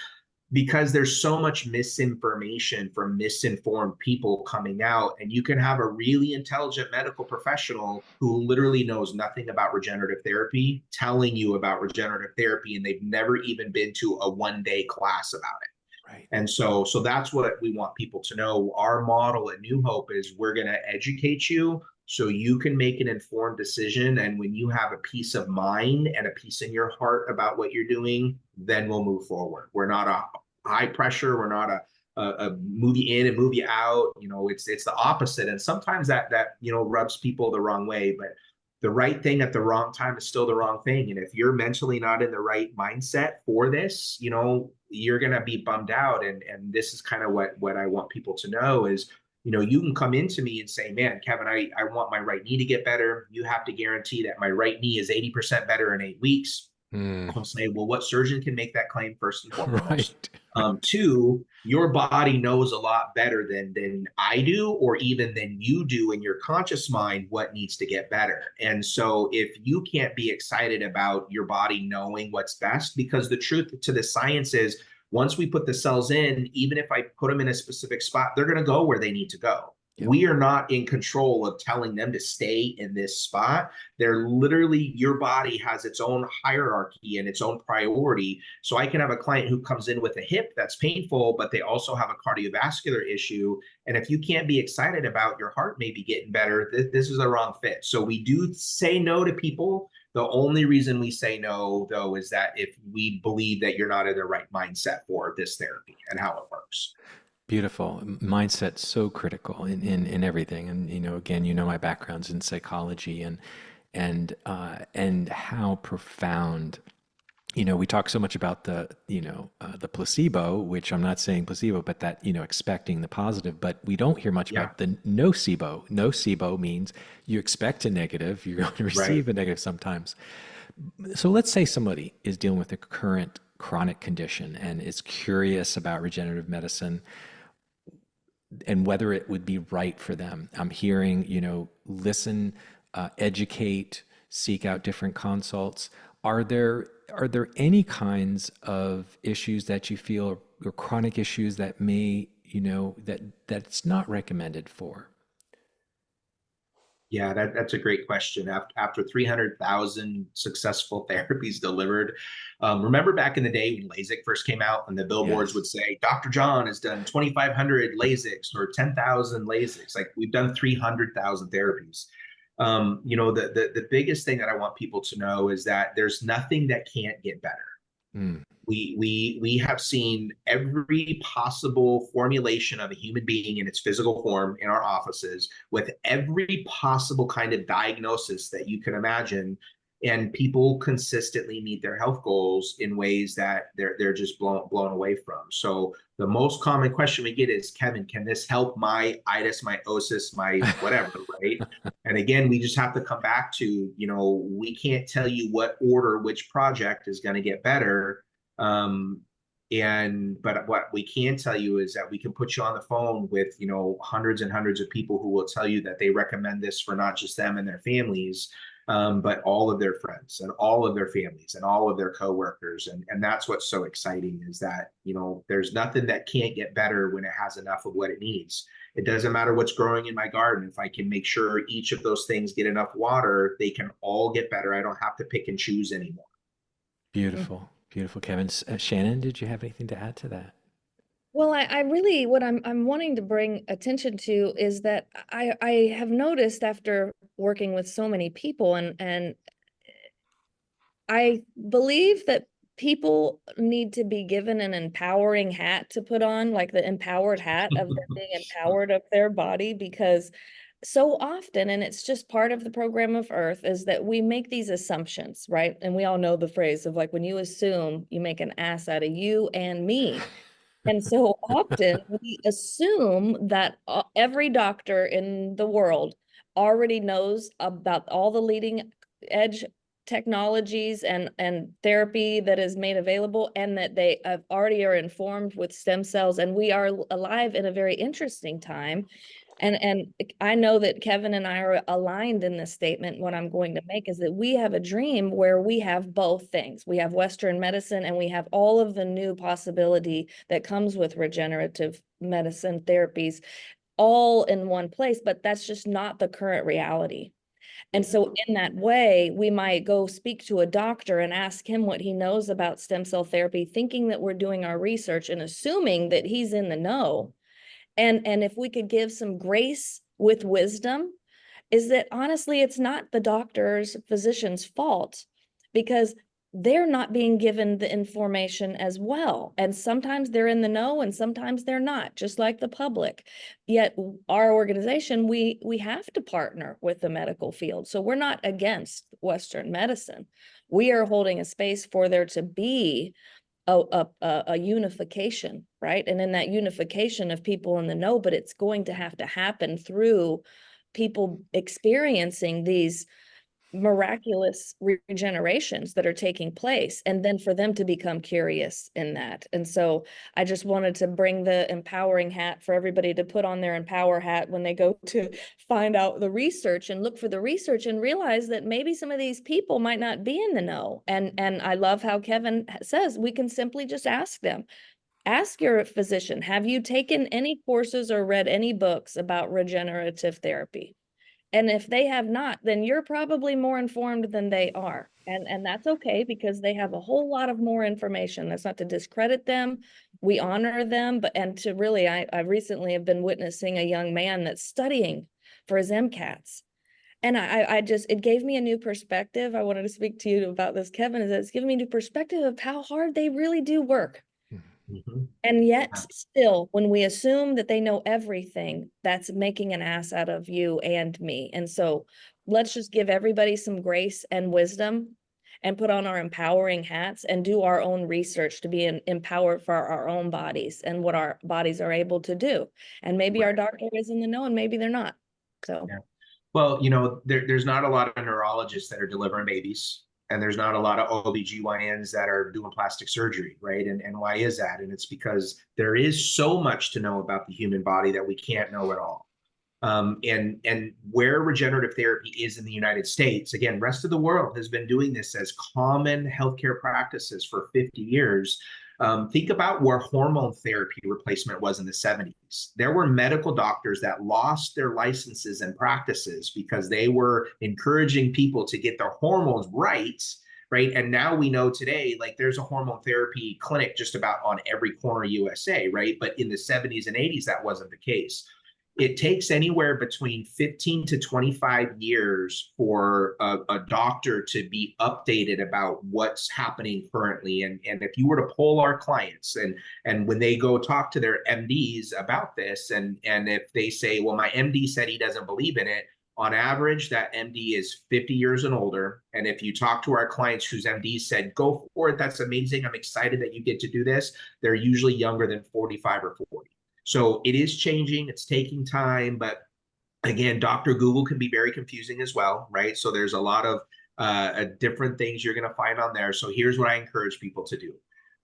because there's so much misinformation from misinformed people coming out. And you can have a really intelligent medical professional who literally knows nothing about regenerative therapy telling you about regenerative therapy, and they've never even been to a 1-day class about it. Right. And so that's what we want people to know. Our model at New Hope is, we're going to educate you so you can make an informed decision. And when you have a peace of mind and a peace in your heart about what you're doing, then we'll move forward. We're not a high pressure. We're not a movie in and movie out. You know, it's the opposite. And sometimes that you know, rubs people the wrong way. But the right thing at the wrong time is still the wrong thing. And if you're mentally not in the right mindset for this, you know, you're going to be bummed out. And this is kind of what I want people to know is, you know, you can come into me and say, man, Kevin, I want my right knee to get better. You have to guarantee that my right knee is 80% better in 8 weeks. I'll say, well, what surgeon can make that claim first and foremost? Right. 2, your body knows a lot better than I do, or even than you do in your conscious mind, what needs to get better. And so if you can't be excited about your body knowing what's best, because the truth to the science is, once we put the cells in, even if I put them in a specific spot, they're going to go where they need to go. Yep. We are not in control of telling them to stay in this spot. They're literally, your body has its own hierarchy and its own priority. So I can have a client who comes in with a hip that's painful, but they also have a cardiovascular issue. And if you can't be excited about your heart maybe getting better, this is the wrong fit. So we do say no to people. The only reason we say no, though, is that if we believe that you're not in the right mindset for this therapy and how it works. Beautiful. Mindset's so critical in everything. And, you know, again, you know, my background's in psychology and how profound, you know, we talk so much about the, you know, the placebo, which I'm not saying placebo, but that, you know, expecting the positive, but we don't hear much about the nocebo. Nocebo means you expect a negative, you're going to receive a negative sometimes. So let's say somebody is dealing with a current chronic condition and is curious about regenerative medicine and whether it would be right for them. I'm hearing, you know, listen, educate, seek out different consults. Are there any kinds of issues that you feel, or chronic issues that may, you know, that's not recommended for? Yeah, that's a great question. After 300,000 successful therapies delivered, remember back in the day when LASIK first came out, and the billboards would say, Dr. John has done 2,500 LASIKs or 10,000 LASIKs. Like, we've done 300,000 therapies. You know, the biggest thing that I want people to know is that there's nothing that can't get better. We have seen every possible formulation of a human being in its physical form in our offices, with every possible kind of diagnosis that you can imagine. and people consistently meet their health goals in ways that they're just blown away from. So the most common question we get is, Kevin, can this help my itis, my osis, my whatever, right? And again, we just have to come back to, we can't tell you what order which project is going to get better. But what we can tell you is that we can put you on the phone with, hundreds and hundreds of people who will tell you that they recommend this for not just them and their families, but all of their friends and all of their families and all of their coworkers. And that's what's so exciting, is that, there's nothing that can't get better when it has enough of what it needs. It doesn't matter what's growing in my garden. If I can make sure each of those things get enough water, they can all get better. I don't have to pick and choose anymore. Beautiful, beautiful, Kevin. Shannon, did you have anything to add to that? Well, I really, what I'm wanting to bring attention to is that I have noticed after working with so many people, and I believe that people need to be given an empowering hat to put on, like the empowered hat of them being empowered of their body, because so often, and it's just part of the program of Earth, is that we make these assumptions, right? And we all know the phrase of, like, when you assume, you make an ass out of you and me. And so often we assume that every doctor in the world already knows about all the leading edge technologies and therapy that is made available, and that they already are informed with stem cells. And we are alive in a very interesting time. And I know that Kevin and I are aligned in this statement. What I'm going to make is that we have a dream where we have both things. We have Western medicine, and we have all of the new possibility that comes with regenerative medicine therapies all in one place, but that's just not the current reality. And so in that way, we might go speak to a doctor and ask him what he knows about stem cell therapy, thinking that we're doing our research and assuming that he's in the know. And if we could give some grace with wisdom, is that honestly, it's not the doctor's, physician's fault, because they're not being given the information as well. And sometimes they're in the know and sometimes they're not, just like the public. Yet our organization, we have to partner with the medical field. So we're not against Western medicine. We are holding a space for there to be a unification, right? And in that unification of people in the know, but it's going to have to happen through people experiencing these miraculous regenerations that are taking place, and then for them to become curious in that. And so I just wanted to bring the empowering hat for everybody to put on their empower hat when they go to find out the research and look for the research, and realize that maybe some of these people might not be in the know. And I love how Kevin says we can simply just ask them. Ask your physician, have you taken any courses or read any books about regenerative therapy? And if they have not, then you're probably more informed than they are. And that's okay, because they have a whole lot of more information. That's not to discredit them. We honor them, but and to really, I recently have been witnessing a young man that's studying for his MCATs. And I just, it gave me a new perspective. I wanted to speak to you about this, Kevin, is that it's given me a new perspective of how hard they really do work. Mm-hmm. And yet still, when we assume that they know everything, that's making an ass out of you and me. And so let's just give everybody some grace and wisdom, and put on our empowering hats and do our own research to be empowered for our own bodies and what our bodies are able to do. And maybe our doctor is in the know and maybe they're not. So. Yeah. Well, there's not a lot of neurologists that are delivering babies, and there's not a lot of OBGYNs that are doing plastic surgery, right? And why is that? And it's because there is so much to know about the human body that we can't know it all. And where regenerative therapy is in the United States, again, rest of the world has been doing this as common healthcare practices for 50 years. Think about where hormone therapy replacement was in the 70s. There were medical doctors that lost their licenses and practices because they were encouraging people to get their hormones right. Right. And now we know today, like, there's a hormone therapy clinic just about on every corner USA. Right. But in the 70s and 80s, that wasn't the case. It takes anywhere between 15 to 25 years for a doctor to be updated about what's happening currently. And if you were to poll our clients, and when they go talk to their MDs about this, and if they say, well, my MD said he doesn't believe in it, On average, that MD is 50 years and older. And if you talk to our clients whose MD said, go for it, that's amazing, I'm excited that you get to do this, they're usually younger than 45 or 40. So it is changing, it's taking time, but again, Dr. Google can be very confusing as well, right? So there's a lot of different things you're going to find on there. So here's what I encourage people to do.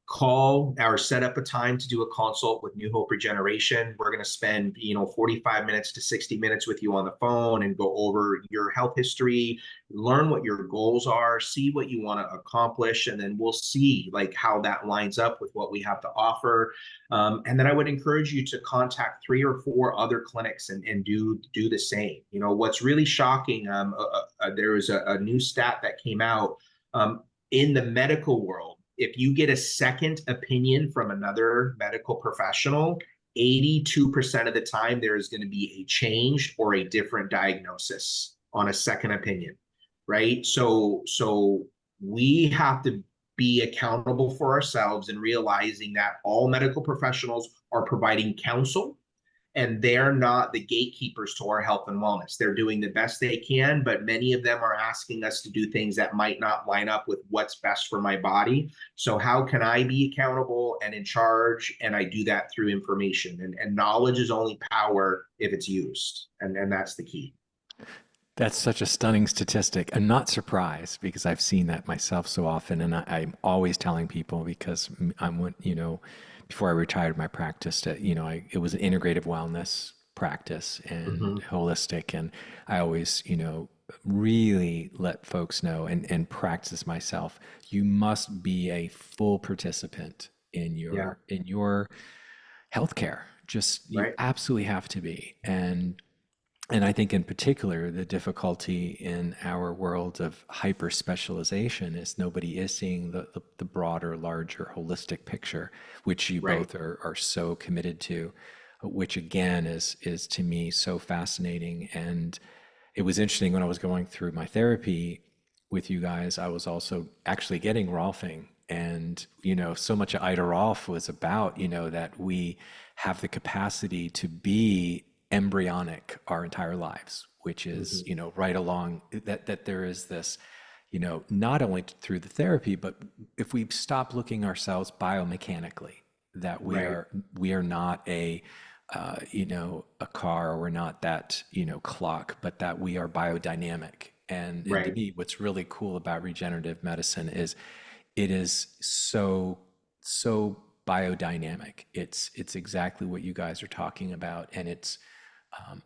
Call or set up a time to do a consult with New Hope Regeneration. We're going to spend, 45 minutes to 60 minutes with you on the phone and go over your health history, learn what your goals are, see what you want to accomplish, and then we'll see like how that lines up with what we have to offer. And then I would encourage you to contact 3 or 4 other clinics and do the same. What's really shocking, there was a new stat that came out in the medical world. If you get a second opinion from another medical professional, 82% of the time there is going to be a change or a different diagnosis on a second opinion, right? So we have to be accountable for ourselves and realizing that all medical professionals are providing counsel, and they're not the gatekeepers to our health and wellness. They're doing the best they can, but many of them are asking us to do things that might not line up with what's best for my body. So how can I be accountable and in charge? And I do that through information. And knowledge is only power if it's used. And that's the key. That's such a stunning statistic. I'm not surprised because I've seen that myself so often. And I'm always telling people, because before I retired my practice, it was an integrative wellness practice and holistic. And I always, really let folks know and practice myself. You must be a full participant in your healthcare. Just you absolutely have to be. And I think in particular, the difficulty in our world of hyper specialization is nobody is seeing the broader, larger, holistic picture, which you both are so committed to, which again is to me so fascinating. And it was interesting when I was going through my therapy with you guys, I was also actually getting Rolfing. And, so much of Ida Rolf was about, that we have the capacity to be embryonic our entire lives, which is, right along that there is this, not only through the therapy, but if we stop looking ourselves biomechanically, that we are not a car, or we're not that, clock, but that we are biodynamic. And to me, what's really cool about regenerative medicine is it is so biodynamic. It's exactly what you guys are talking about. And it's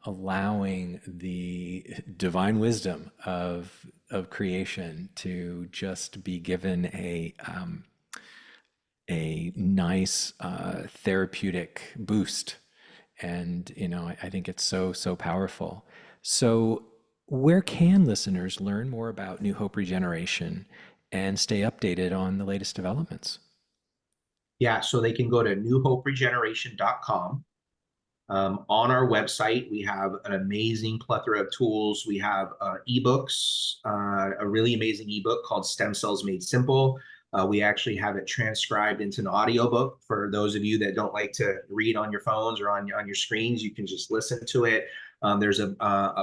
allowing the divine wisdom of creation to just be given a nice therapeutic boost. And I think it's so powerful. So where can listeners learn more about New Hope Regeneration and stay updated on the latest developments? Yeah, so they can go to newhoperegeneration.com. On our website, we have an amazing plethora of tools. We have ebooks, a really amazing ebook called Stem Cells Made Simple. We actually have it transcribed into an audiobook. For those of you that don't like to read on your phones or on your screens, you can just listen to it. There's a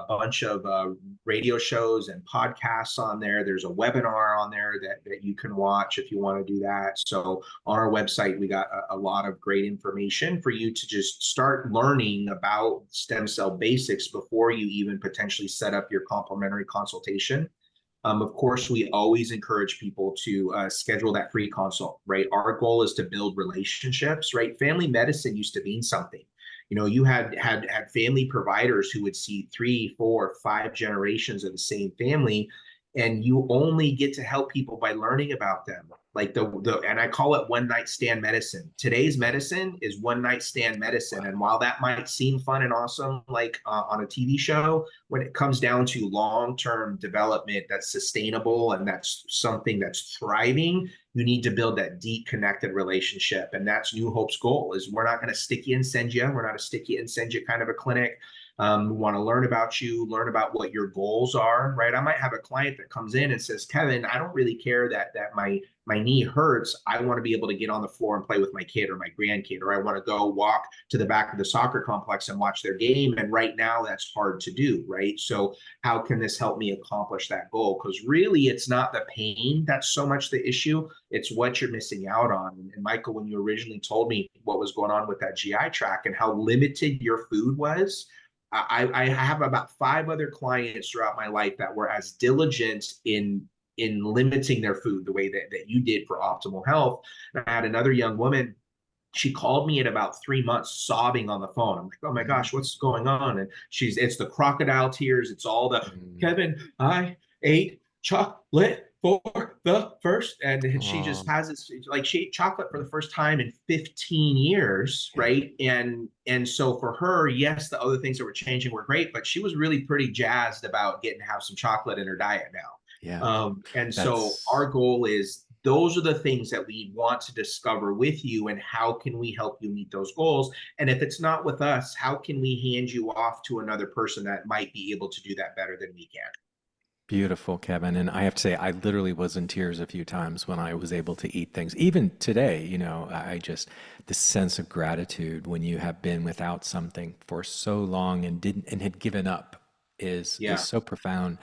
bunch of radio shows and podcasts on there. There's a webinar on there that you can watch if you want to do that. So on our website, we got a lot of great information for you to just start learning about stem cell basics before you even potentially set up your complimentary consultation. Of course, we always encourage people to schedule that free consult, right? Our goal is to build relationships, right? Family medicine used to mean something. You had family providers who would see 3, 4, 5 generations of the same family, and you only get to help people by learning about them. Like and I call it one night stand medicine. Today's medicine is one night stand medicine. And while that might seem fun and awesome, like on a TV show, when it comes down to long-term development that's sustainable and that's something that's thriving, you need to build that deep connected relationship. And that's New Hope's goal. Is we're not going to stick you and send you. We're not a stick you and send you kind of a clinic. We want to learn about you, learn about what your goals are, right? I might have a client that comes in and says, Kevin, I don't really care that my knee hurts. I want to be able to get on the floor and play with my kid or my grandkid, or I want to go walk to the back of the soccer complex and watch their game. And right now that's hard to do, right? So how can this help me accomplish that goal? Because really it's not the pain that's so much the issue. It's what you're missing out on. And Michael, when you originally told me what was going on with that GI tract and how limited your food was, I have about 5 other clients throughout my life that were as diligent in limiting their food the way that you did for optimal health. And I had another young woman. She called me in about 3 months sobbing on the phone. I'm like, oh my gosh, what's going on? And it's the crocodile tears. It's all the, Kevin, I ate chocolate for the first. And she just has this, like, she ate chocolate for the first time in 15 years, right? And so for her, yes, the other things that were changing were great, but she was really pretty jazzed about getting to have some chocolate in her diet now. Yeah. And so our goal is, those are the things that we want to discover with you, and how can we help you meet those goals? And if it's not with us, how can we hand you off to another person that might be able to do that better than we can? Beautiful, Kevin. And I have to say, I literally was in tears a few times when I was able to eat things. Even today, I just, the sense of gratitude when you have been without something for so long and had given up is so profound.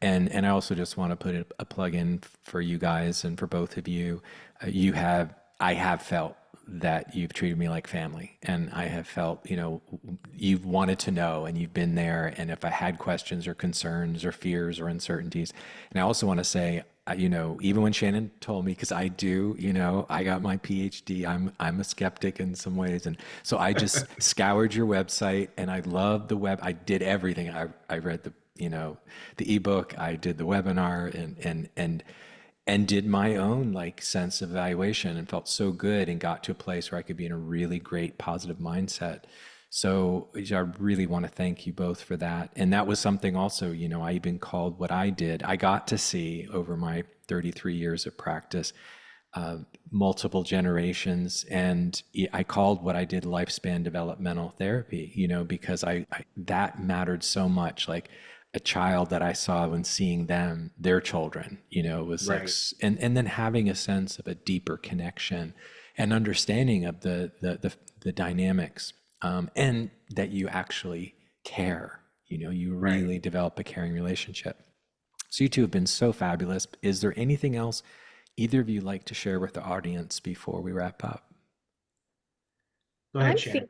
And I also just want to put a plug in for you guys and for both of you. I have felt that you've treated me like family, and I have felt, you've wanted to know and you've been there. And if I had questions or concerns or fears or uncertainties, and I also want to say, even when Shannon told me, because I do, I got my PhD, I'm a skeptic in some ways. And so I just scoured your website, and I loved the web. I did everything. I read the ebook, I did the webinar, and did my own sense evaluation, and felt so good and got to a place where I could be in a really great positive mindset. So I really want to thank you both for that. And that was something also, I even called what I did. I got to see over my 33 years of practice, multiple generations, and I called what I did lifespan developmental therapy, because I that mattered so much. Like a child that I saw, when seeing them, their children, was right. And then having a sense of a deeper connection and understanding of the dynamics, and that you actually care, you really develop a caring relationship. So you two have been so fabulous. Is there anything else either of you like to share with the audience before we wrap up? Go ahead, Shannon.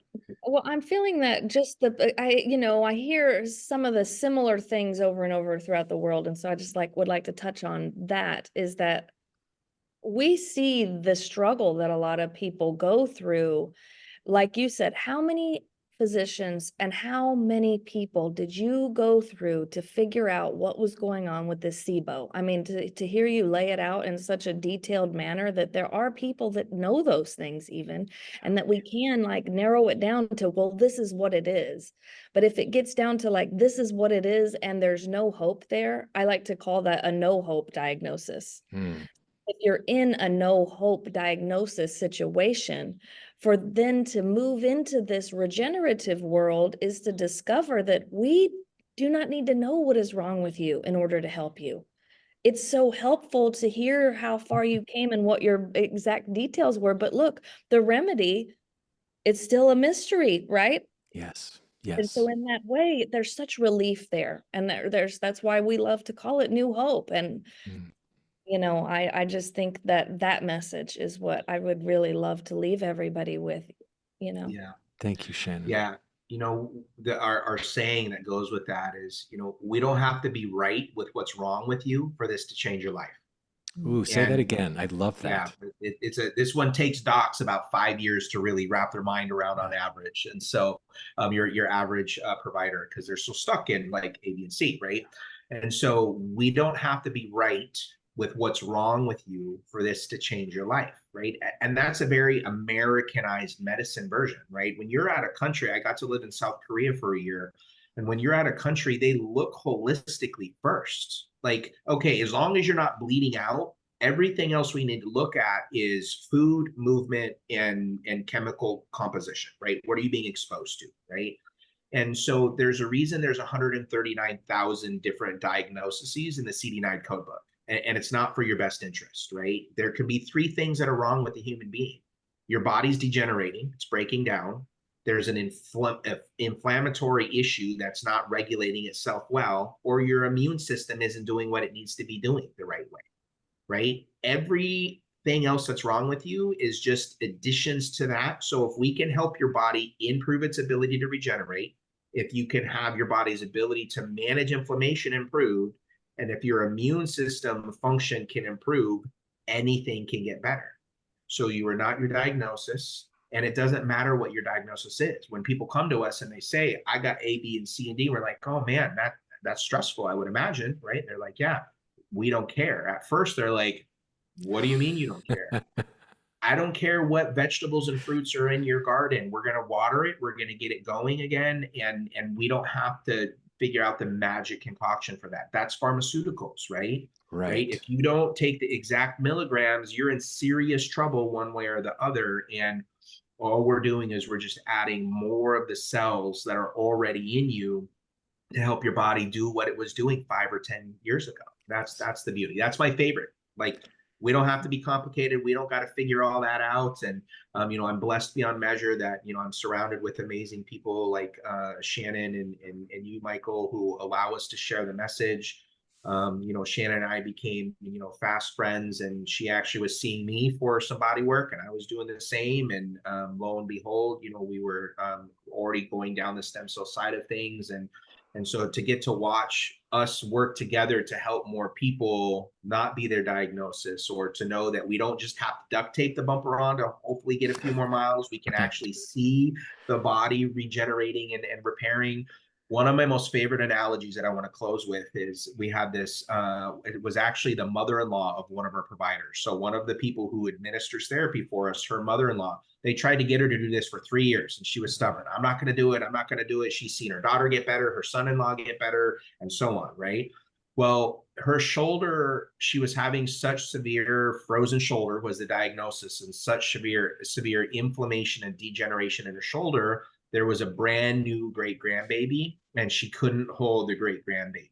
I'm feeling that just I hear some of the similar things over and over throughout the world. And so I just would like to touch on that, is that we see the struggle that a lot of people go through. Like you said, how many physicians and how many people did you go through to figure out what was going on with this SIBO? I mean, to hear you lay it out in such a detailed manner, that there are people that know those things even, and that we can narrow it down to, well, this is what it is. But if it gets down to this is what it is and there's no hope there, I like to call that a no hope diagnosis. If you're in a no hope diagnosis situation, for then to move into this regenerative world is to discover that we do not need to know what is wrong with you in order to help you. It's so helpful to hear how far you came and what your exact details were. But look, the remedy, it's still a mystery, right? Yes. And so in that way, there's such relief there. And that's why we love to call it new hope. And I just think that message is what I would really love to leave everybody with, Yeah. Thank you, Shannon. Yeah. Our saying that goes with that is, we don't have to be right with what's wrong with you for this to change your life. Ooh, say that again. I love that. Yeah, this one takes docs about 5 years to really wrap their mind around on average. And so your average provider, because they're so stuck in A, B, and C, right? And so we don't have to be right with what's wrong with you for this to change your life, right? And that's a very Americanized medicine version, right? When you're out of country, I got to live in South Korea for a year. And when you're out of country, they look holistically first. Okay, as long as you're not bleeding out, everything else we need to look at is food, movement, and chemical composition, right? What are you being exposed to, right? And so there's a reason there's 139,000 different diagnoses in the CD9 code book. And it's not for your best interest, right? There could be three things that are wrong with the human being. Your body's degenerating, it's breaking down. There's an inflammatory issue that's not regulating itself well, or your immune system isn't doing what it needs to be doing the right way, right? Everything else that's wrong with you is just additions to that. So if we can help your body improve its ability to regenerate, if you can have your body's ability to manage inflammation improved, and if your immune system function can improve, anything can get better. So you are not your diagnosis, and it doesn't matter what your diagnosis is. When people come to us and they say, I got A, B, and C, and D, we're like, oh man, that's stressful, I would imagine, right? They're like, yeah, we don't care. At first, they're like, what do you mean you don't care? I don't care what vegetables and fruits are in your garden. We're going to water it. We're going to get it going again. And we don't have to figure out the magic concoction for that. That's pharmaceuticals, right? Right. If you don't take the exact milligrams, you're in serious trouble one way or the other. And all we're doing is we're just adding more of the cells that are already in you to help your body do what it was doing 5 or 10 years ago. That's the beauty. That's my favorite. Like, we don't have to be complicated. We don't got to figure all that out. And, I'm blessed beyond measure that, I'm surrounded with amazing people like Shannon and you, Michael, who allow us to share the message. Shannon and I became, fast friends, and she actually was seeing me for some body work, and I was doing the same. And lo and behold, we were already going down the stem cell side of things. And so to get to watch us work together to help more people not be their diagnosis, or to know that we don't just have to duct tape the bumper on to hopefully get a few more miles, we can actually see the body regenerating and repairing. One of my most favorite analogies that I want to close with is we had this, it was actually the mother-in-law of one of our providers. So one of the people who administers therapy for us, her mother-in-law, they tried to get her to do this for 3 years, and she was stubborn. I'm not going to do it. I'm not going to do it. She's seen her daughter get better, her son-in-law get better, and so on, right? Well, her shoulder, she was having such severe frozen shoulder was the diagnosis, and such severe inflammation and degeneration in her shoulder. There was a brand new great grandbaby, and she couldn't hold the great grandbaby.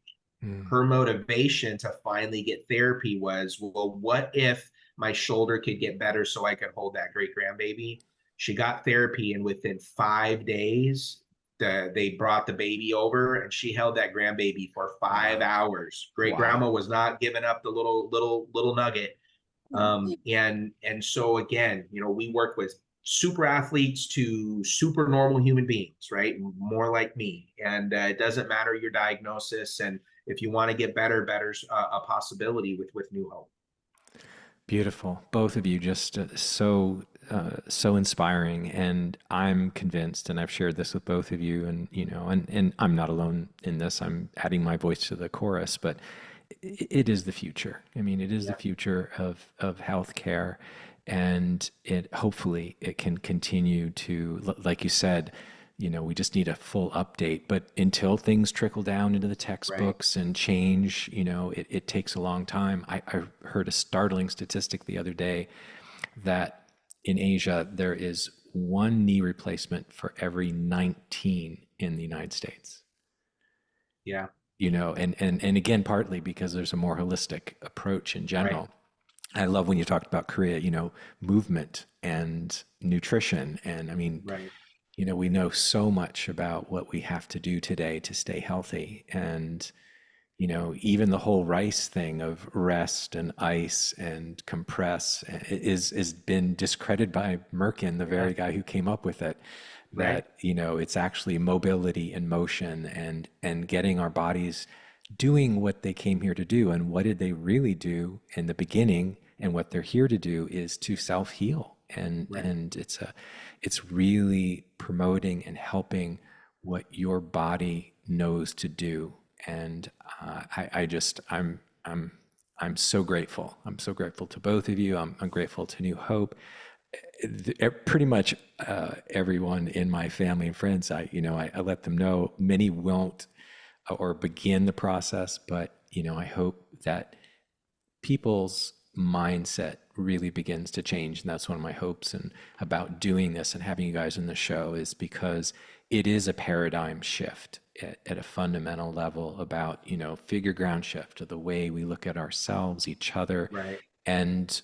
Her motivation to finally get therapy was, well, what if my shoulder could get better so I could hold that great grandbaby? She got therapy, and within 5 days, they brought the baby over, and she held that grandbaby for 5 hours. Great grandma was not giving up the little nugget. And so again, we work with super athletes to super normal human beings, right? More like me. And it doesn't matter your diagnosis. And if you want to get better, better's a possibility with New Hope. Beautiful. Both of you just so inspiring. And I'm convinced, and I've shared this with both of you, and, and I'm not alone in this. I'm adding my voice to the chorus, but it is the future. I mean, it is the future of healthcare. And hopefully it can continue to, like you said, we just need a full update. But until things trickle down into the textbooks and change, it takes a long time. I heard a startling statistic the other day that in Asia, there is one knee replacement for every 19 in the United States. Yeah. And again, partly because there's a more holistic approach in general. Right. I love when you talked about Korea, movement and nutrition. And I mean, we know so much about what we have to do today to stay healthy. And, even the whole rice thing of rest and ice and compress is been discredited by Merkin, the very guy who came up with it. That, it's actually mobility and motion and getting our bodies doing what they came here to do. And what did they really do in the beginning? And what they're here to do is to self-heal. And it's really promoting and helping what your body knows to do. And I'm so grateful. I'm so grateful to both of you. I'm grateful to New Hope. Pretty much everyone in my family and friends, I let them know. Many won't or begin the process, but I hope that people's mindset really begins to change. And that's one of my hopes and about doing this and having you guys in the show, is because it is a paradigm shift at a fundamental level about, figure ground shift of the way we look at ourselves, each other, Right. and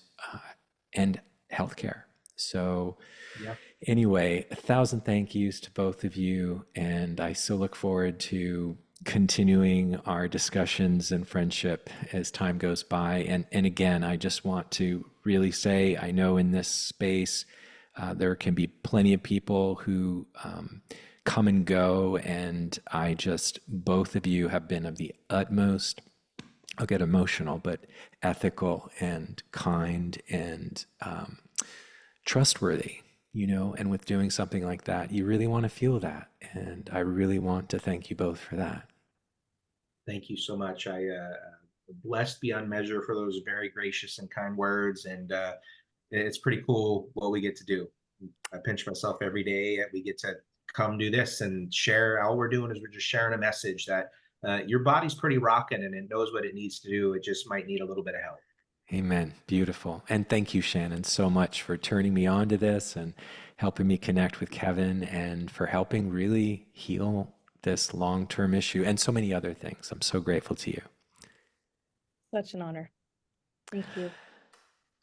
and healthcare. So Yeah. anyway, 1,000 thank yous to both of you, and I so look forward to continuing our discussions and friendship as time goes by. And again, I just want to really say, I know in this space there can be plenty of people who come and go, and both of you have been of the utmost, I'll get emotional, but ethical and kind and trustworthy, and with doing something like that, you really want to feel that. And I really want to thank you both for that. Thank you so much. I blessed beyond measure for those very gracious and kind words. And it's pretty cool what we get to do. I pinch myself every day. We get to come do this and share. All we're doing is we're just sharing a message that your body's pretty rocking and it knows what it needs to do. It just might need a little bit of help. Amen. Beautiful. And thank you, Shannon, so much for turning me on to this and helping me connect with Kevin, and for helping really heal this long-term issue and so many other things. I'm so grateful to you. Such an honor. Thank you.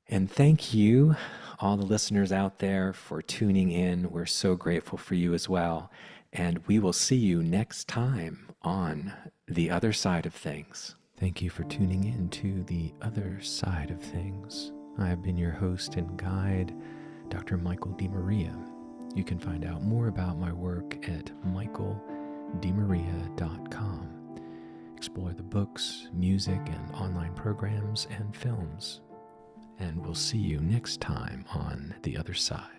And thank you, all the listeners out there, for tuning in. We're so grateful for you as well. And we will see you next time on The Other Side of Things. Thank you for tuning in to The Other Side of Things. I have been your host and guide, Dr. Michael DeMaria. You can find out more about my work at michaeldemaria.com. Explore the books, music, and online programs and films. And we'll see you next time on The Other Side.